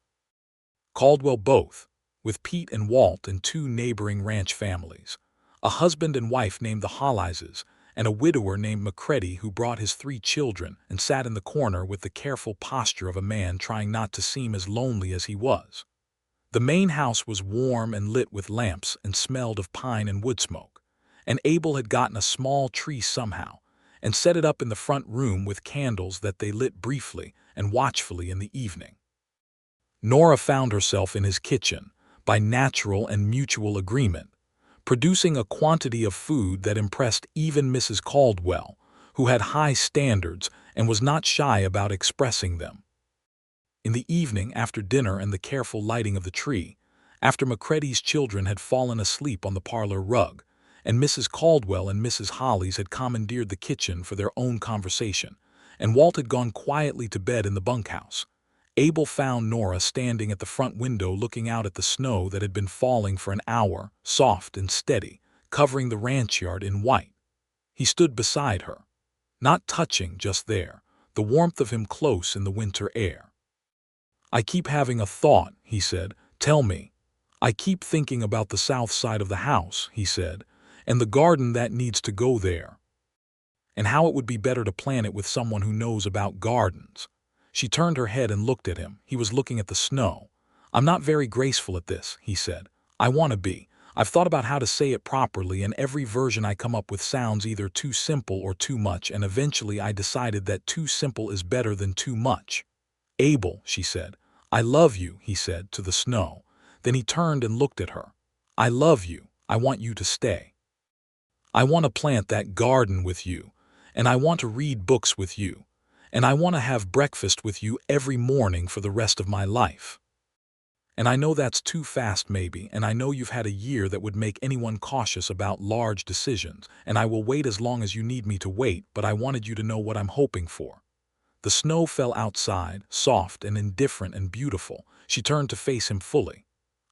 Caldwell both, with Pete and Walt and two neighboring ranch families, a husband and wife named the Hollises, and a widower named McCready who brought his 3 children and sat in the corner with the careful posture of a man trying not to seem as lonely as he was. The main house was warm and lit with lamps and smelled of pine and wood smoke, and Abel had gotten a small tree somehow and set it up in the front room with candles that they lit briefly and watchfully in the evening. Nora found herself in his kitchen, by natural and mutual agreement, producing a quantity of food that impressed even Mrs. Caldwell, who had high standards and was not shy about expressing them. In the evening, after dinner and the careful lighting of the tree, after McCready's children had fallen asleep on the parlor rug, and Mrs. Caldwell and Mrs. Hollies had commandeered the kitchen for their own conversation, and Walt had gone quietly to bed in the bunkhouse, Abel found Nora standing at the front window looking out at the snow that had been falling for an hour, soft and steady, covering the ranch yard in white. He stood beside her, not touching, just there, the warmth of him close in the winter air. "I keep having a thought," he said. "Tell me." "I keep thinking about the south side of the house," he said, "and the garden that needs to go there, and how it would be better to plant it with someone who knows about gardens." She turned her head and looked at him. He was looking at the snow. "I'm not very graceful at this," he said. "I want to be. I've thought about how to say it properly, and every version I come up with sounds either too simple or too much, and eventually I decided that too simple is better than too much." "Abel," she said. "I love you," he said, to the snow. Then he turned and looked at her. "I love you. I want you to stay. I want to plant that garden with you, and I want to read books with you, and I want to have breakfast with you every morning for the rest of my life. And I know that's too fast maybe, and I know you've had a year that would make anyone cautious about large decisions, and I will wait as long as you need me to wait, but I wanted you to know what I'm hoping for." The snow fell outside, soft and indifferent and beautiful. She turned to face him fully.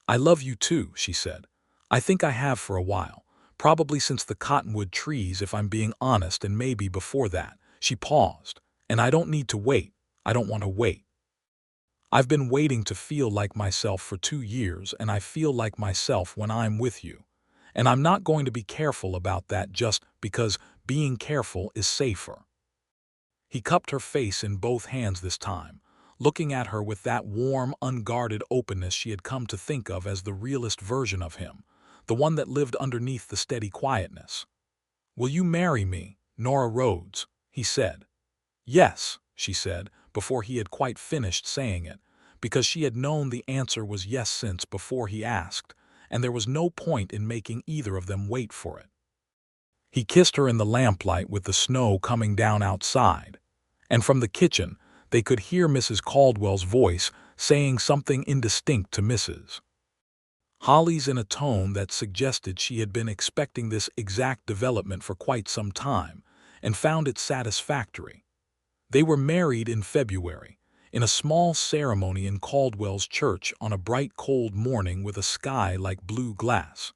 "I love you too," she said. "I think I have for a while, probably since the cottonwood trees if I'm being honest, and maybe before that." She paused. "And I don't need to wait. I don't want to wait. I've been waiting to feel like myself for 2 years, and I feel like myself when I'm with you. And I'm not going to be careful about that just because being careful is safer." He cupped her face in both hands this time, looking at her with that warm, unguarded openness she had come to think of as the realist version of him, the one that lived underneath the steady quietness. "Will you marry me, Nora Rhodes?" he said. "Yes," she said, before he had quite finished saying it, because she had known the answer was yes since before he asked, and there was no point in making either of them wait for it. He kissed her in the lamplight with the snow coming down outside, and from the kitchen they could hear Mrs. Caldwell's voice saying something indistinct to Mrs. Holly's in a tone that suggested she had been expecting this exact development for quite some time and found it satisfactory. They were married in February, in a small ceremony in Caldwell's church on a bright cold morning with a sky like blue glass.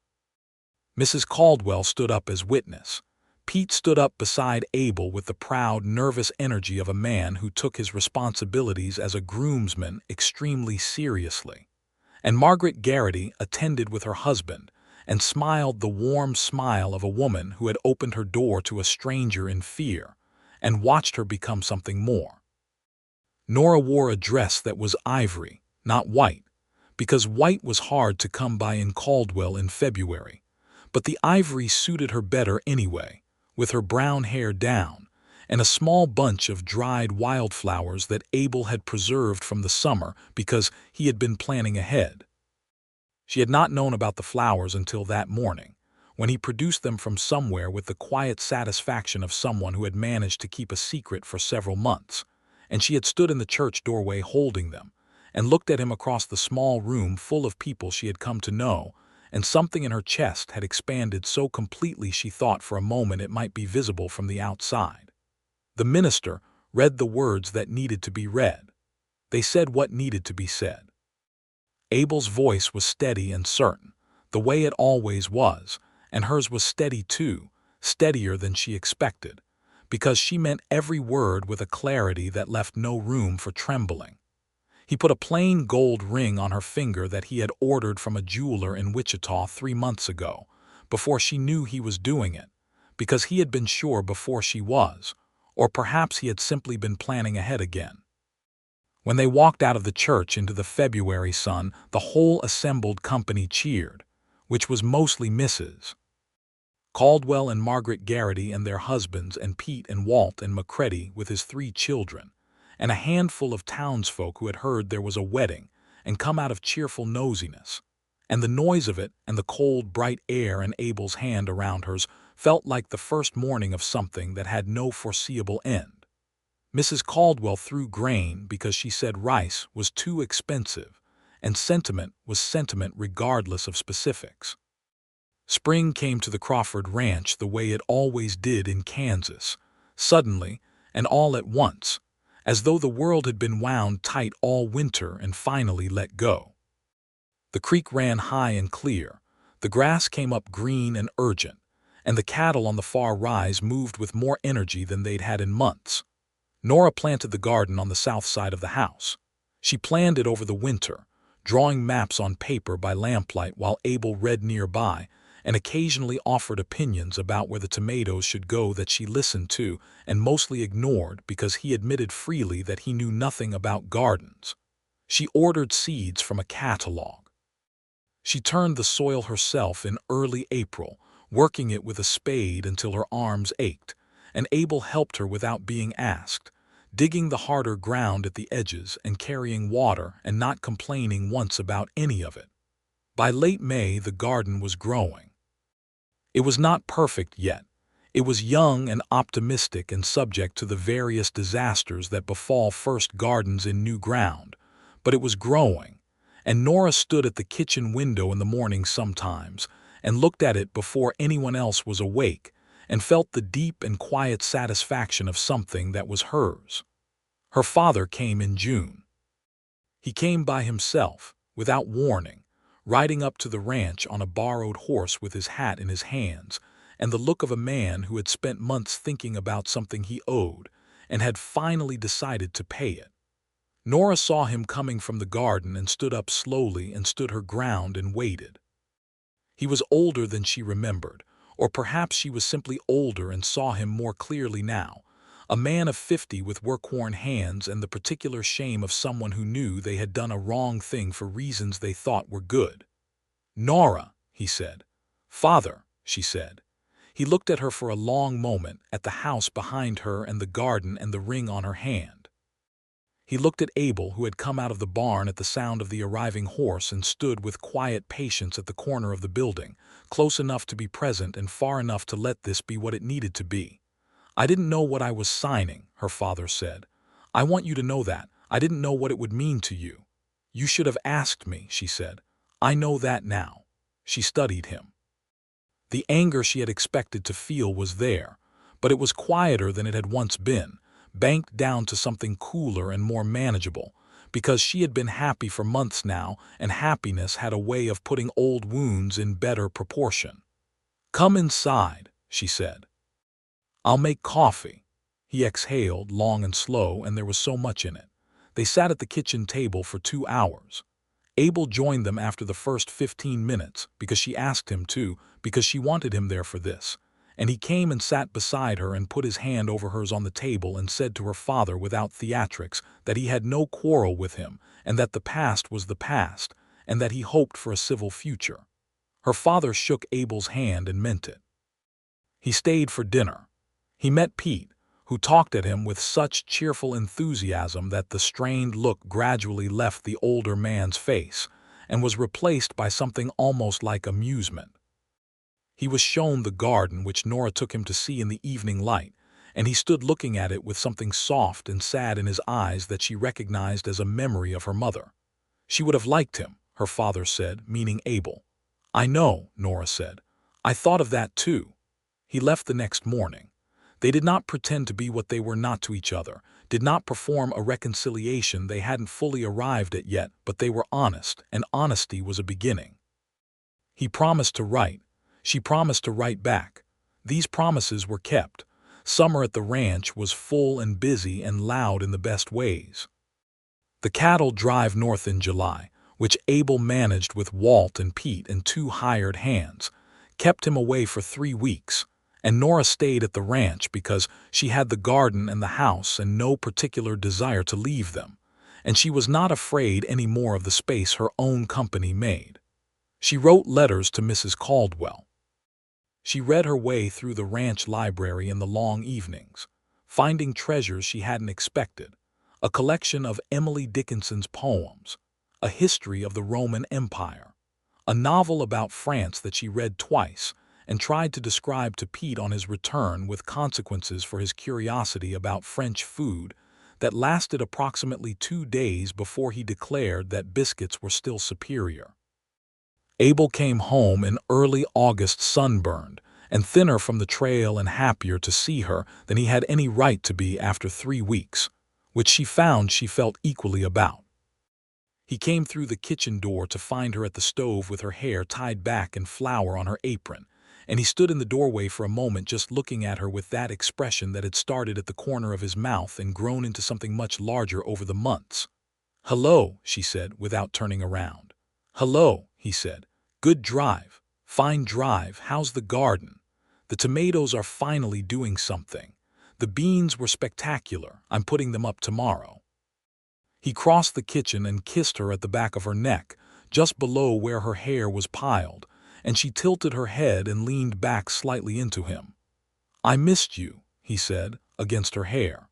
Mrs. Caldwell stood up as witness. Pete stood up beside Abel with the proud, nervous energy of a man who took his responsibilities as a groomsman extremely seriously. And Margaret Garrity attended with her husband and smiled the warm smile of a woman who had opened her door to a stranger in fear and watched her become something more. Nora wore a dress that was ivory, not white, because white was hard to come by in Caldwell in February, but the ivory suited her better anyway, with her brown hair down, and a small bunch of dried wildflowers that Abel had preserved from the summer because he had been planning ahead. She had not known about the flowers until that morning, when he produced them from somewhere with the quiet satisfaction of someone who had managed to keep a secret for several months, and she had stood in the church doorway holding them, and looked at him across the small room full of people she had come to know, and something in her chest had expanded so completely she thought for a moment it might be visible from the outside. The minister read the words that needed to be read. They said what needed to be said. Abel's voice was steady and certain, the way it always was, and hers was steady too, steadier than she expected, because she meant every word with a clarity that left no room for trembling. He put a plain gold ring on her finger that he had ordered from a jeweler in Wichita 3 months ago, before she knew he was doing it, because he had been sure before she was, or perhaps he had simply been planning ahead again. When they walked out of the church into the February sun, the whole assembled company cheered, which was mostly Mrs. Caldwell and Margaret Garrity and their husbands, and Pete and Walt and Macready with his 3 children, and a handful of townsfolk who had heard there was a wedding and come out of cheerful nosiness, and the noise of it and the cold, bright air and Abel's hand around hers felt like the first morning of something that had no foreseeable end. Mrs. Caldwell threw grain because she said rice was too expensive, and sentiment was sentiment regardless of specifics. Spring came to the Crawford ranch the way it always did in Kansas, suddenly and all at once, as though the world had been wound tight all winter and finally let go. The creek ran high and clear, the grass came up green and urgent, and the cattle on the far rise moved with more energy than they'd had in months. Nora planted the garden on the south side of the house. She planned it over the winter, drawing maps on paper by lamplight while Abel read nearby, and occasionally offered opinions about where the tomatoes should go that she listened to and mostly ignored because he admitted freely that he knew nothing about gardens. She ordered seeds from a catalog. She turned the soil herself in early April, working it with a spade until her arms ached, and Abel helped her without being asked, digging the harder ground at the edges and carrying water and not complaining once about any of it. By late May, the garden was growing. It was not perfect yet. It was young and optimistic and subject to the various disasters that befall first gardens in new ground, but it was growing, and Nora stood at the kitchen window in the morning sometimes and looked at it before anyone else was awake and felt the deep and quiet satisfaction of something that was hers. Her father came in June. He came by himself, without warning, riding up to the ranch on a borrowed horse with his hat in his hands, and the look of a man who had spent months thinking about something he owed and had finally decided to pay it. Nora saw him coming from the garden and stood up slowly and stood her ground and waited. He was older than she remembered, or perhaps she was simply older and saw him more clearly now, a man of 50 with work-worn hands and the particular shame of someone who knew they had done a wrong thing for reasons they thought were good. "Nora," he said. "Father," she said. He looked at her for a long moment, at the house behind her and the garden and the ring on her hand. He looked at Abel, who had come out of the barn at the sound of the arriving horse and stood with quiet patience at the corner of the building, close enough to be present and far enough to let this be what it needed to be. "I didn't know what I was signing," her father said. "I want you to know that. I didn't know what it would mean to you." "You should have asked me," she said. "I know that now." She studied him. The anger she had expected to feel was there, but it was quieter than it had once been, banked down to something cooler and more manageable, because she had been happy for months now, and happiness had a way of putting old wounds in better proportion. "Come inside," she said. "I'll make coffee." He exhaled, long and slow, and there was so much in it. They sat at the kitchen table for 2 hours. Abel joined them after the first 15 minutes, because she asked him to, because she wanted him there for this. And he came and sat beside her and put his hand over hers on the table and said to her father without theatrics that he had no quarrel with him, and that the past was the past, and that he hoped for a civil future. Her father shook Abel's hand and meant it. He stayed for dinner. He met Pete, who talked at him with such cheerful enthusiasm that the strained look gradually left the older man's face and was replaced by something almost like amusement. He was shown the garden which Nora took him to see in the evening light, and he stood looking at it with something soft and sad in his eyes that she recognized as a memory of her mother. She would have liked him, her father said, meaning Abel. "I know," Nora said. "I thought of that too." He left the next morning. They did not pretend to be what they were not to each other, did not perform a reconciliation they hadn't fully arrived at yet, but they were honest, and honesty was a beginning. He promised to write. She promised to write back. These promises were kept. Summer at the ranch was full and busy and loud in the best ways. The cattle drive north in July, which Abel managed with Walt and Pete and 2 hired hands, kept him away for 3 weeks. And Nora stayed at the ranch because she had the garden and the house and no particular desire to leave them, and she was not afraid any more of the space her own company made. She wrote letters to Mrs. Caldwell. She read her way through the ranch library in the long evenings, finding treasures she hadn't expected, a collection of Emily Dickinson's poems, a history of the Roman Empire, a novel about France that she read twice, and tried to describe to Pete on his return with consequences for his curiosity about French food that lasted approximately 2 days before he declared that biscuits were still superior. Abel came home in early August, sunburned and thinner from the trail and happier to see her than he had any right to be after 3 weeks, which she found she felt equally about. He came through the kitchen door to find her at the stove with her hair tied back and flour on her apron, and he stood in the doorway for a moment just looking at her with that expression that had started at the corner of his mouth and grown into something much larger over the months. "Hello," she said, without turning around. "Hello," he said. "Good drive. Fine drive. How's the garden? The tomatoes are finally doing something. The beans were spectacular. I'm putting them up tomorrow." He crossed the kitchen and kissed her at the back of her neck, just below where her hair was piled, and she tilted her head and leaned back slightly into him. "I missed you," he said, against her hair.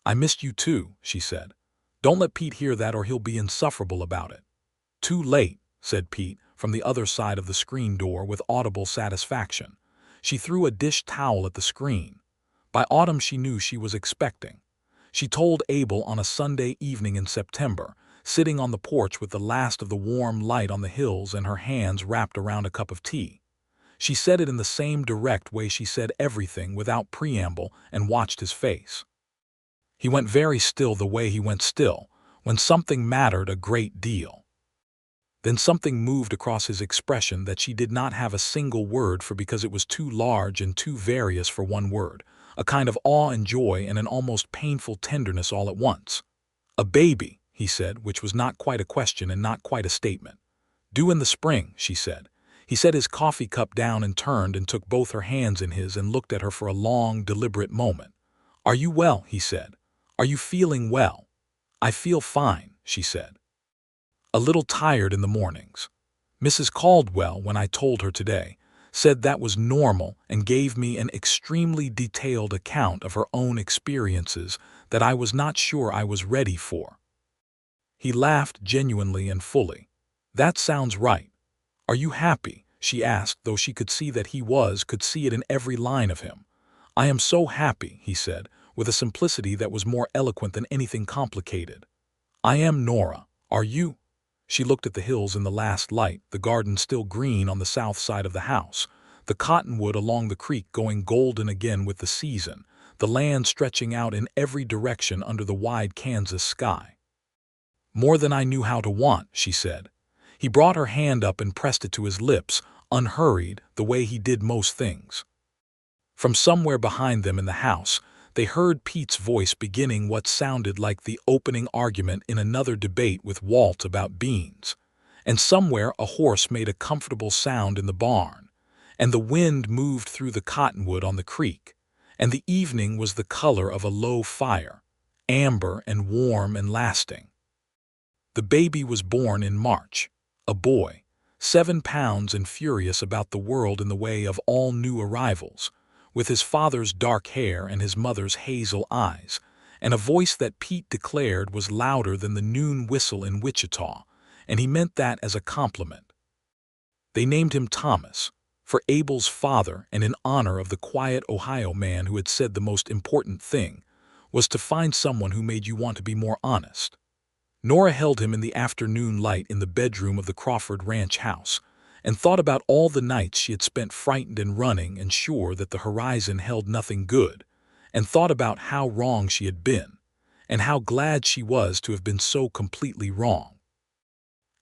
"I missed you too," she said. "Don't let Pete hear that or he'll be insufferable about it." "Too late," said Pete, from the other side of the screen door with audible satisfaction. She threw a dish towel at the screen. By autumn she knew she was expecting. She told Abel on a Sunday evening in September, sitting on the porch with the last of the warm light on the hills and her hands wrapped around a cup of tea. She said it in the same direct way she said everything without preamble and watched his face. He went very still the way he went still when something mattered a great deal. Then something moved across his expression that she did not have a single word for because it was too large and too various for one word, a kind of awe and joy and an almost painful tenderness all at once. "A baby," he said, which was not quite a question and not quite a statement. "Due in the spring," she said. He set his coffee cup down and turned and took both her hands in his and looked at her for a long, deliberate moment. "Are you well?" he said. "Are you feeling well?" "I feel fine," she said. "A little tired in the mornings. Mrs. Caldwell, when I told her today, said that was normal and gave me an extremely detailed account of her own experiences that I was not sure I was ready for." He laughed genuinely and fully. "That sounds right. Are you happy?" she asked, though she could see that he could see it in every line of him. "I am so happy," he said, with a simplicity that was more eloquent than anything complicated. "I am, Nora. Are you? She looked at the hills in the last light, the garden still green on the south side of the house, the cottonwood along the creek going golden again with the season, the land stretching out in every direction under the wide Kansas sky. More than I knew how to want, she said. He brought her hand up and pressed it to his lips, unhurried, the way he did most things. From somewhere behind them in the house, they heard Pete's voice beginning what sounded like the opening argument in another debate with Walt about beans. And somewhere a horse made a comfortable sound in the barn, and the wind moved through the cottonwood on the creek, and the evening was the color of a low fire, amber and warm and lasting. The baby was born in March, a boy, 7 pounds and furious about the world in the way of all new arrivals, with his father's dark hair and his mother's hazel eyes, and a voice that Pete declared was louder than the noon whistle in Wichita, and he meant that as a compliment. They named him Thomas, for Abel's father, and in honor of the quiet Ohio man who had said the most important thing was to find someone who made you want to be more honest. Nora held him in the afternoon light in the bedroom of the Crawford ranch house, and thought about all the nights she had spent frightened and running and sure that the horizon held nothing good, and thought about how wrong she had been, and how glad she was to have been so completely wrong.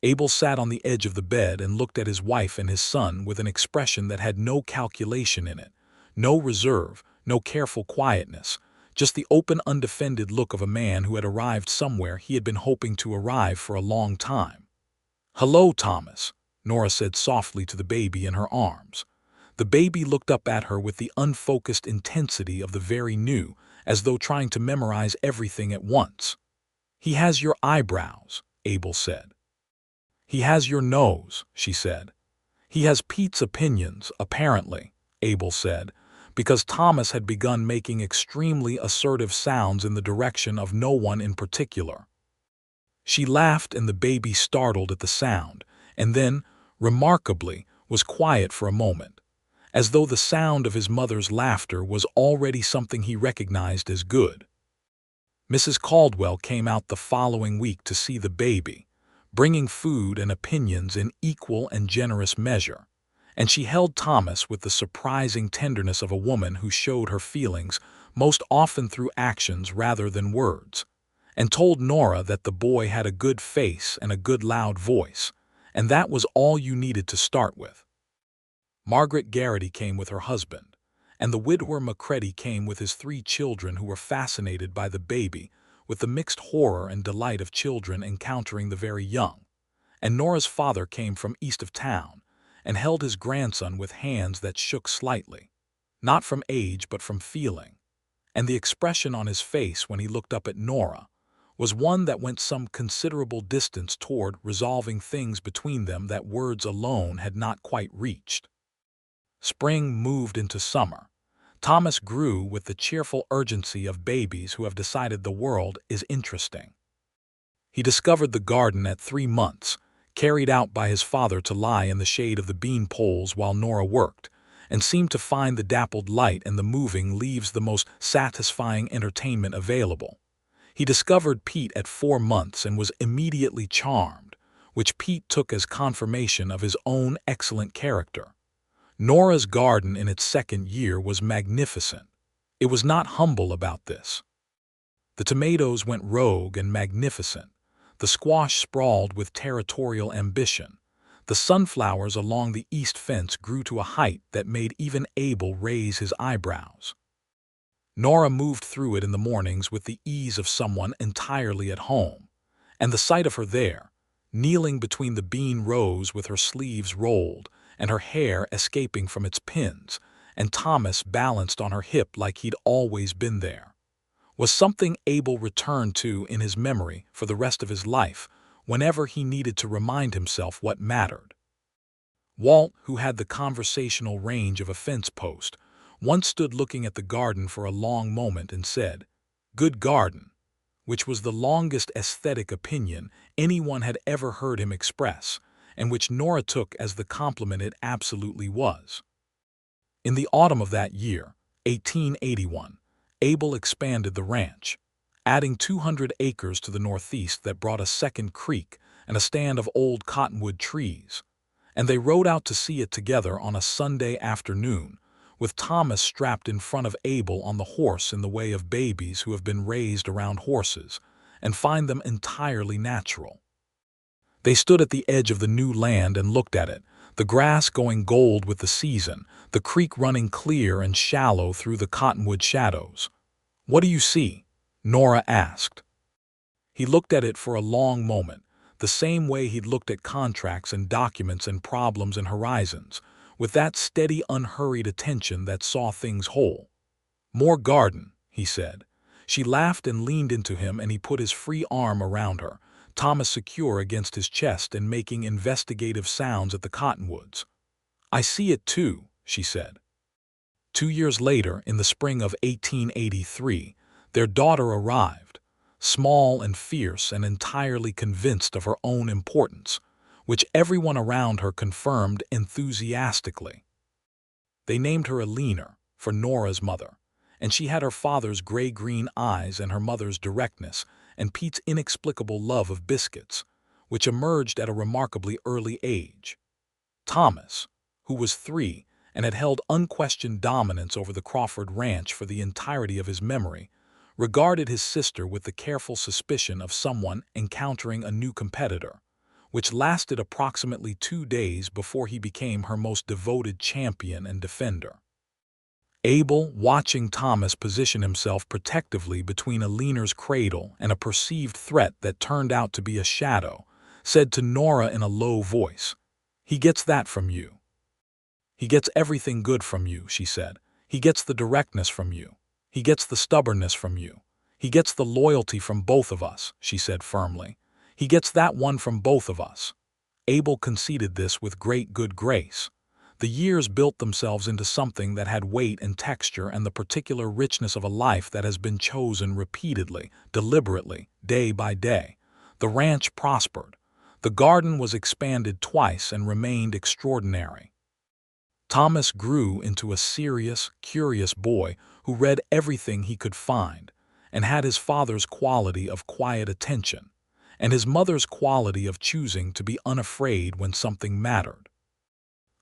Abel sat on the edge of the bed and looked at his wife and his son with an expression that had no calculation in it, no reserve, no careful quietness, just the open, undefended look of a man who had arrived somewhere he had been hoping to arrive for a long time. "Hello, Thomas," Nora said softly to the baby in her arms. The baby looked up at her with the unfocused intensity of the very new, as though trying to memorize everything at once. "He has your eyebrows," Abel said. "He has your nose," she said. "He has Pete's opinions, apparently," Abel said, because Thomas had begun making extremely assertive sounds in the direction of no one in particular. She laughed, and the baby startled at the sound, and then, remarkably, was quiet for a moment, as though the sound of his mother's laughter was already something he recognized as good. Mrs. Caldwell came out the following week to see the baby, bringing food and opinions in equal and generous measure, and she held Thomas with the surprising tenderness of a woman who showed her feelings most often through actions rather than words, and told Nora that the boy had a good face and a good loud voice, and that was all you needed to start with. Margaret Garrity came with her husband, and the widower Macready came with his 3 children who were fascinated by the baby with the mixed horror and delight of children encountering the very young, and Nora's father came from east of town, and held his grandson with hands that shook slightly, not from age but from feeling, and the expression on his face when he looked up at Nora was one that went some considerable distance toward resolving things between them that words alone had not quite reached. Spring moved into summer. Thomas grew with the cheerful urgency of babies who have decided the world is interesting. He discovered the garden at 3 months, carried out by his father to lie in the shade of the bean poles while Nora worked, and seemed to find the dappled light and the moving leaves the most satisfying entertainment available. He discovered Pete at 4 months and was immediately charmed, which Pete took as confirmation of his own excellent character. Nora's garden in its 2nd year was magnificent. It was not humble about this. The tomatoes went rogue and magnificent. The squash sprawled with territorial ambition. The sunflowers along the east fence grew to a height that made even Abel raise his eyebrows. Nora moved through it in the mornings with the ease of someone entirely at home, and the sight of her there, kneeling between the bean rows with her sleeves rolled and her hair escaping from its pins, and Thomas balanced on her hip like he'd always been there, was something Abel returned to in his memory for the rest of his life whenever he needed to remind himself what mattered. Walt, who had the conversational range of a fence post, once stood looking at the garden for a long moment and said, "Good garden," which was the longest aesthetic opinion anyone had ever heard him express, and which Nora took as the compliment it absolutely was. In the autumn of that year, 1881, Abel expanded the ranch. adding 200 acres to the northeast that brought a second creek and a stand of old cottonwood trees. And they rode out to see it together on a Sunday afternoon, with Thomas strapped in front of Abel on the horse in the way of babies who have been raised around horses, and find them entirely natural. They stood at the edge of the new land and looked at it, the grass going gold with the season, the creek running clear and shallow through the cottonwood shadows. "What do you see?" Nora asked. He looked at it for a long moment, the same way he'd looked at contracts and documents and problems and horizons, with that steady, unhurried attention that saw things whole. "More garden," he said. She laughed and leaned into him, and he put his free arm around her, Thomas secure against his chest and making investigative sounds at the cottonwoods. "I see it too," she said. 2 years later, in the spring of 1883, their daughter arrived, small and fierce and entirely convinced of her own importance, which everyone around her confirmed enthusiastically. They named her Eleanor, for Nora's mother, and she had her father's gray-green eyes and her mother's directness and Pete's inexplicable love of biscuits, which emerged at a remarkably early age. Thomas, who was 3 and had held unquestioned dominance over the Crawford ranch for the entirety of his memory, regarded his sister with the careful suspicion of someone encountering a new competitor, which lasted approximately 2 days before he became her most devoted champion and defender. Abel, watching Thomas position himself protectively between Eleanor's cradle and a perceived threat that turned out to be a shadow, said to Nora in a low voice, "He gets that from you. He gets everything good from you," she said. "He gets the directness from you. He gets the stubbornness from you. He gets the loyalty from both of us," she said firmly. "He gets that one from both of us." Abel conceded this with great good grace. The years built themselves into something that had weight and texture and the particular richness of a life that has been chosen repeatedly, deliberately, day by day. The ranch prospered. The garden was expanded twice and remained extraordinary. Thomas grew into a serious, curious boy who read everything he could find, and had his father's quality of quiet attention, and his mother's quality of choosing to be unafraid when something mattered.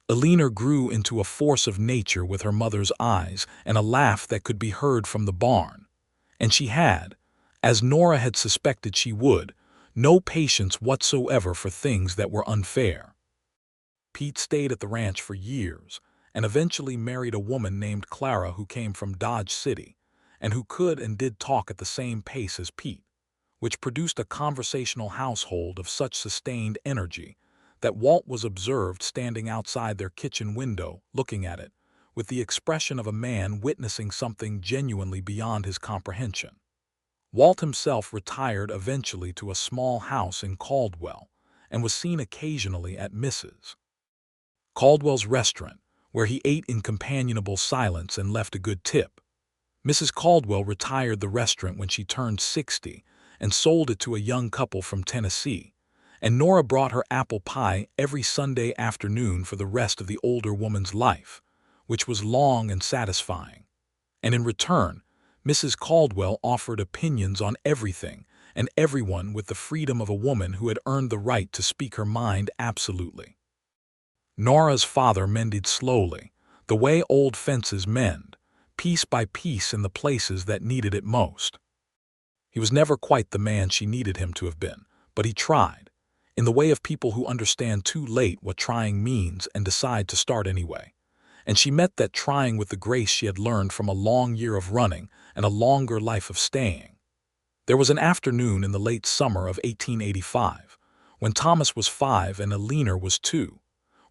Eleanor grew into a force of nature with her mother's eyes and a laugh that could be heard from the barn, and she had, as Nora had suspected she would, no patience whatsoever for things that were unfair. Pete stayed at the ranch for years and eventually married a woman named Clara who came from Dodge City and who could and did talk at the same pace as Pete, which produced a conversational household of such sustained energy that Walt was observed standing outside their kitchen window, looking at it, with the expression of a man witnessing something genuinely beyond his comprehension. Walt himself retired eventually to a small house in Caldwell and was seen occasionally at Mrs. Caldwell's restaurant, where he ate in companionable silence and left a good tip. Mrs. Caldwell retired the restaurant when she turned 60 and sold it to a young couple from Tennessee, and Nora brought her apple pie every Sunday afternoon for the rest of the older woman's life, which was long and satisfying. And in return, Mrs. Caldwell offered opinions on everything and everyone with the freedom of a woman who had earned the right to speak her mind absolutely. Nora's father mended slowly, the way old fences mend, piece by piece in the places that needed it most. He was never quite the man she needed him to have been, but he tried, in the way of people who understand too late what trying means and decide to start anyway. And she met that trying with the grace she had learned from a long year of running and a longer life of staying. There was an afternoon in the late summer of 1885, when Thomas was 5 and Eleanor was 2,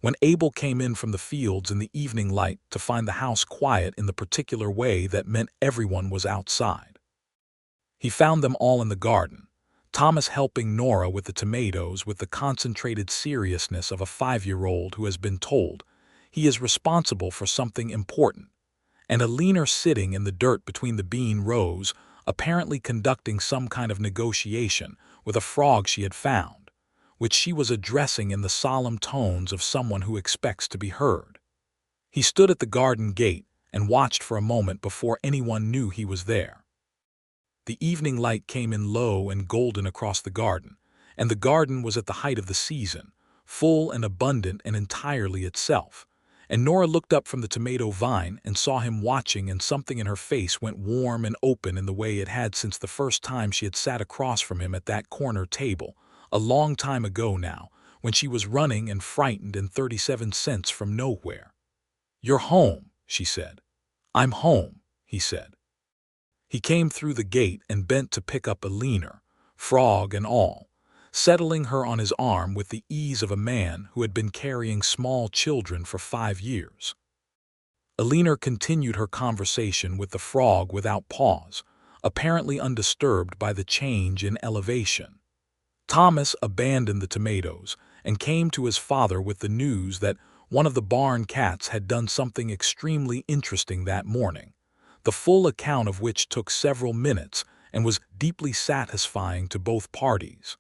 when Abel came in from the fields in the evening light to find the house quiet in the particular way that meant everyone was outside. He found them all in the garden, Thomas helping Nora with the tomatoes with the concentrated seriousness of a 5-year-old who has been told he is responsible for something important, and Eleanor sitting in the dirt between the bean rows, apparently conducting some kind of negotiation with a frog she had found, which she was addressing in the solemn tones of someone who expects to be heard. He stood at the garden gate and watched for a moment before anyone knew he was there. The evening light came in low and golden across the garden, and the garden was at the height of the season, full and abundant and entirely itself. And Nora looked up from the tomato vine and saw him watching, and something in her face went warm and open in the way it had since the first time she had sat across from him at that corner table, a long time ago now, when she was running and frightened and 37 cents from nowhere. "You're home," she said. "I'm home," he said. He came through the gate and bent to pick up Alina, frog and all, settling her on his arm with the ease of a man who had been carrying small children for 5 years. Alina continued her conversation with the frog without pause, apparently undisturbed by the change in elevation. Thomas abandoned the tomatoes and came to his father with the news that one of the barn cats had done something extremely interesting that morning, the full account of which took several minutes and was deeply satisfying to both parties.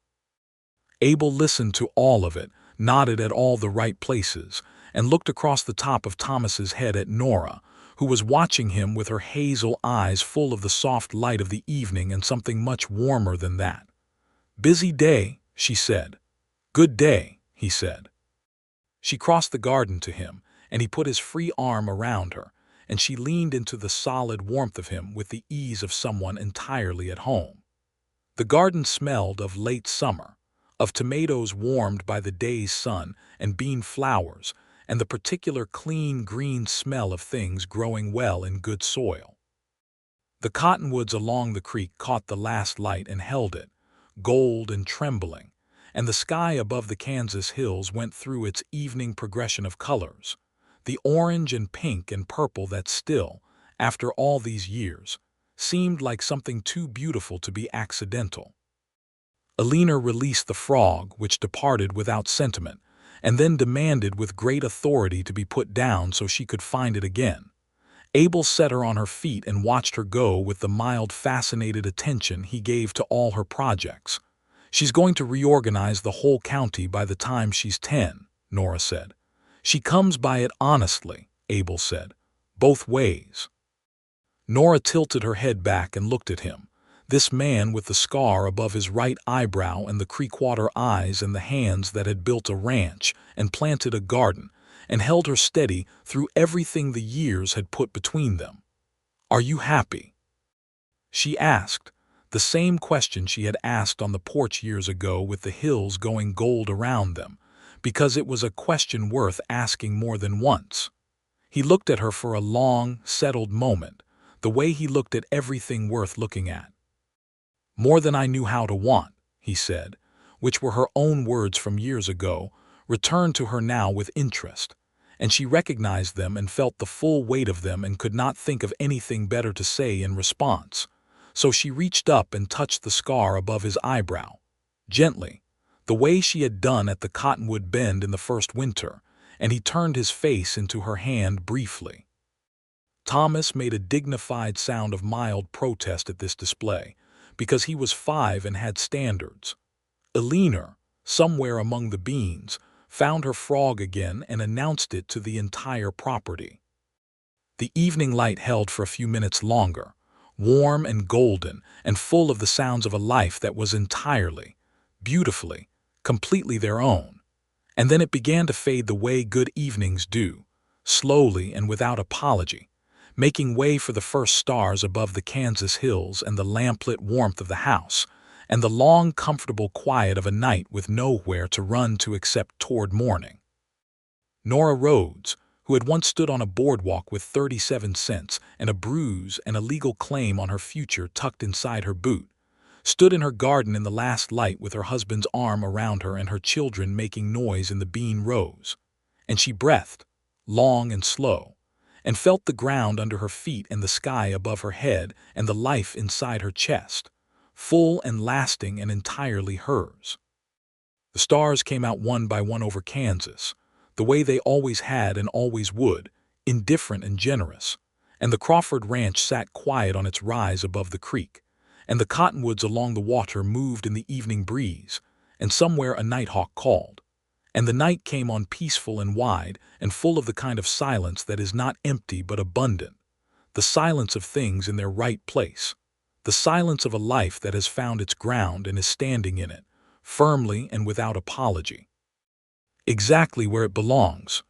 Abel listened to all of it, nodded at all the right places, and looked across the top of Thomas's head at Nora, who was watching him with her hazel eyes full of the soft light of the evening and something much warmer than that. "Busy day," she said. "Good day," he said. She crossed the garden to him, and he put his free arm around her, and she leaned into the solid warmth of him with the ease of someone entirely at home. The garden smelled of late summer, of tomatoes warmed by the day's sun and bean flowers, and the particular clean green smell of things growing well in good soil. The cottonwoods along the creek caught the last light and held it, gold and trembling, and the sky above the Kansas hills went through its evening progression of colors, the orange and pink and purple that still, after all these years, seemed like something too beautiful to be accidental. Alina released the frog, which departed without sentiment, and then demanded with great authority to be put down so she could find it again. Abel set her on her feet and watched her go with the mild, fascinated attention he gave to all her projects. "She's going to reorganize the whole county by the time she's 10, Nora said. "She comes by it honestly," Abel said. "Both ways." Nora tilted her head back and looked at him, this man with the scar above his right eyebrow and the Creekwater eyes and the hands that had built a ranch and planted a garden and held her steady through everything the years had put between them. "Are you happy?" she asked, the same question she had asked on the porch years ago with the hills going gold around them, because it was a question worth asking more than once. He looked at her for a long, settled moment, the way he looked at everything worth looking at. "More than I knew how to want," he said, which were her own words from years ago, returned to her now with interest, and she recognized them and felt the full weight of them and could not think of anything better to say in response. So she reached up and touched the scar above his eyebrow, gently, the way she had done at the Cottonwood Bend in the first winter, and he turned his face into her hand briefly. Thomas made a dignified sound of mild protest at this display, because he was 5 and had standards. Alina, somewhere among the beans, found her frog again and announced it to the entire property. The evening light held for a few minutes longer, warm and golden and full of the sounds of a life that was entirely, beautifully, completely their own. And then it began to fade the way good evenings do, slowly and without apology, making way for the first stars above the Kansas hills and the lamplit warmth of the house, and the long, comfortable quiet of a night with nowhere to run to except toward morning. Nora Rhodes, who had once stood on a boardwalk with 37 cents and a bruise and a legal claim on her future tucked inside her boot, stood in her garden in the last light with her husband's arm around her and her children making noise in the bean rows, and she breathed, long and slow, and felt the ground under her feet and the sky above her head and the life inside her chest, full and lasting and entirely hers. The stars came out one by one over Kansas, the way they always had and always would, indifferent and generous, and the Crawford Ranch sat quiet on its rise above the creek, and the cottonwoods along the water moved in the evening breeze, and somewhere a nighthawk called. And the night came on peaceful and wide and full of the kind of silence that is not empty but abundant, the silence of things in their right place, the silence of a life that has found its ground and is standing in it, firmly and without apology. Exactly where it belongs,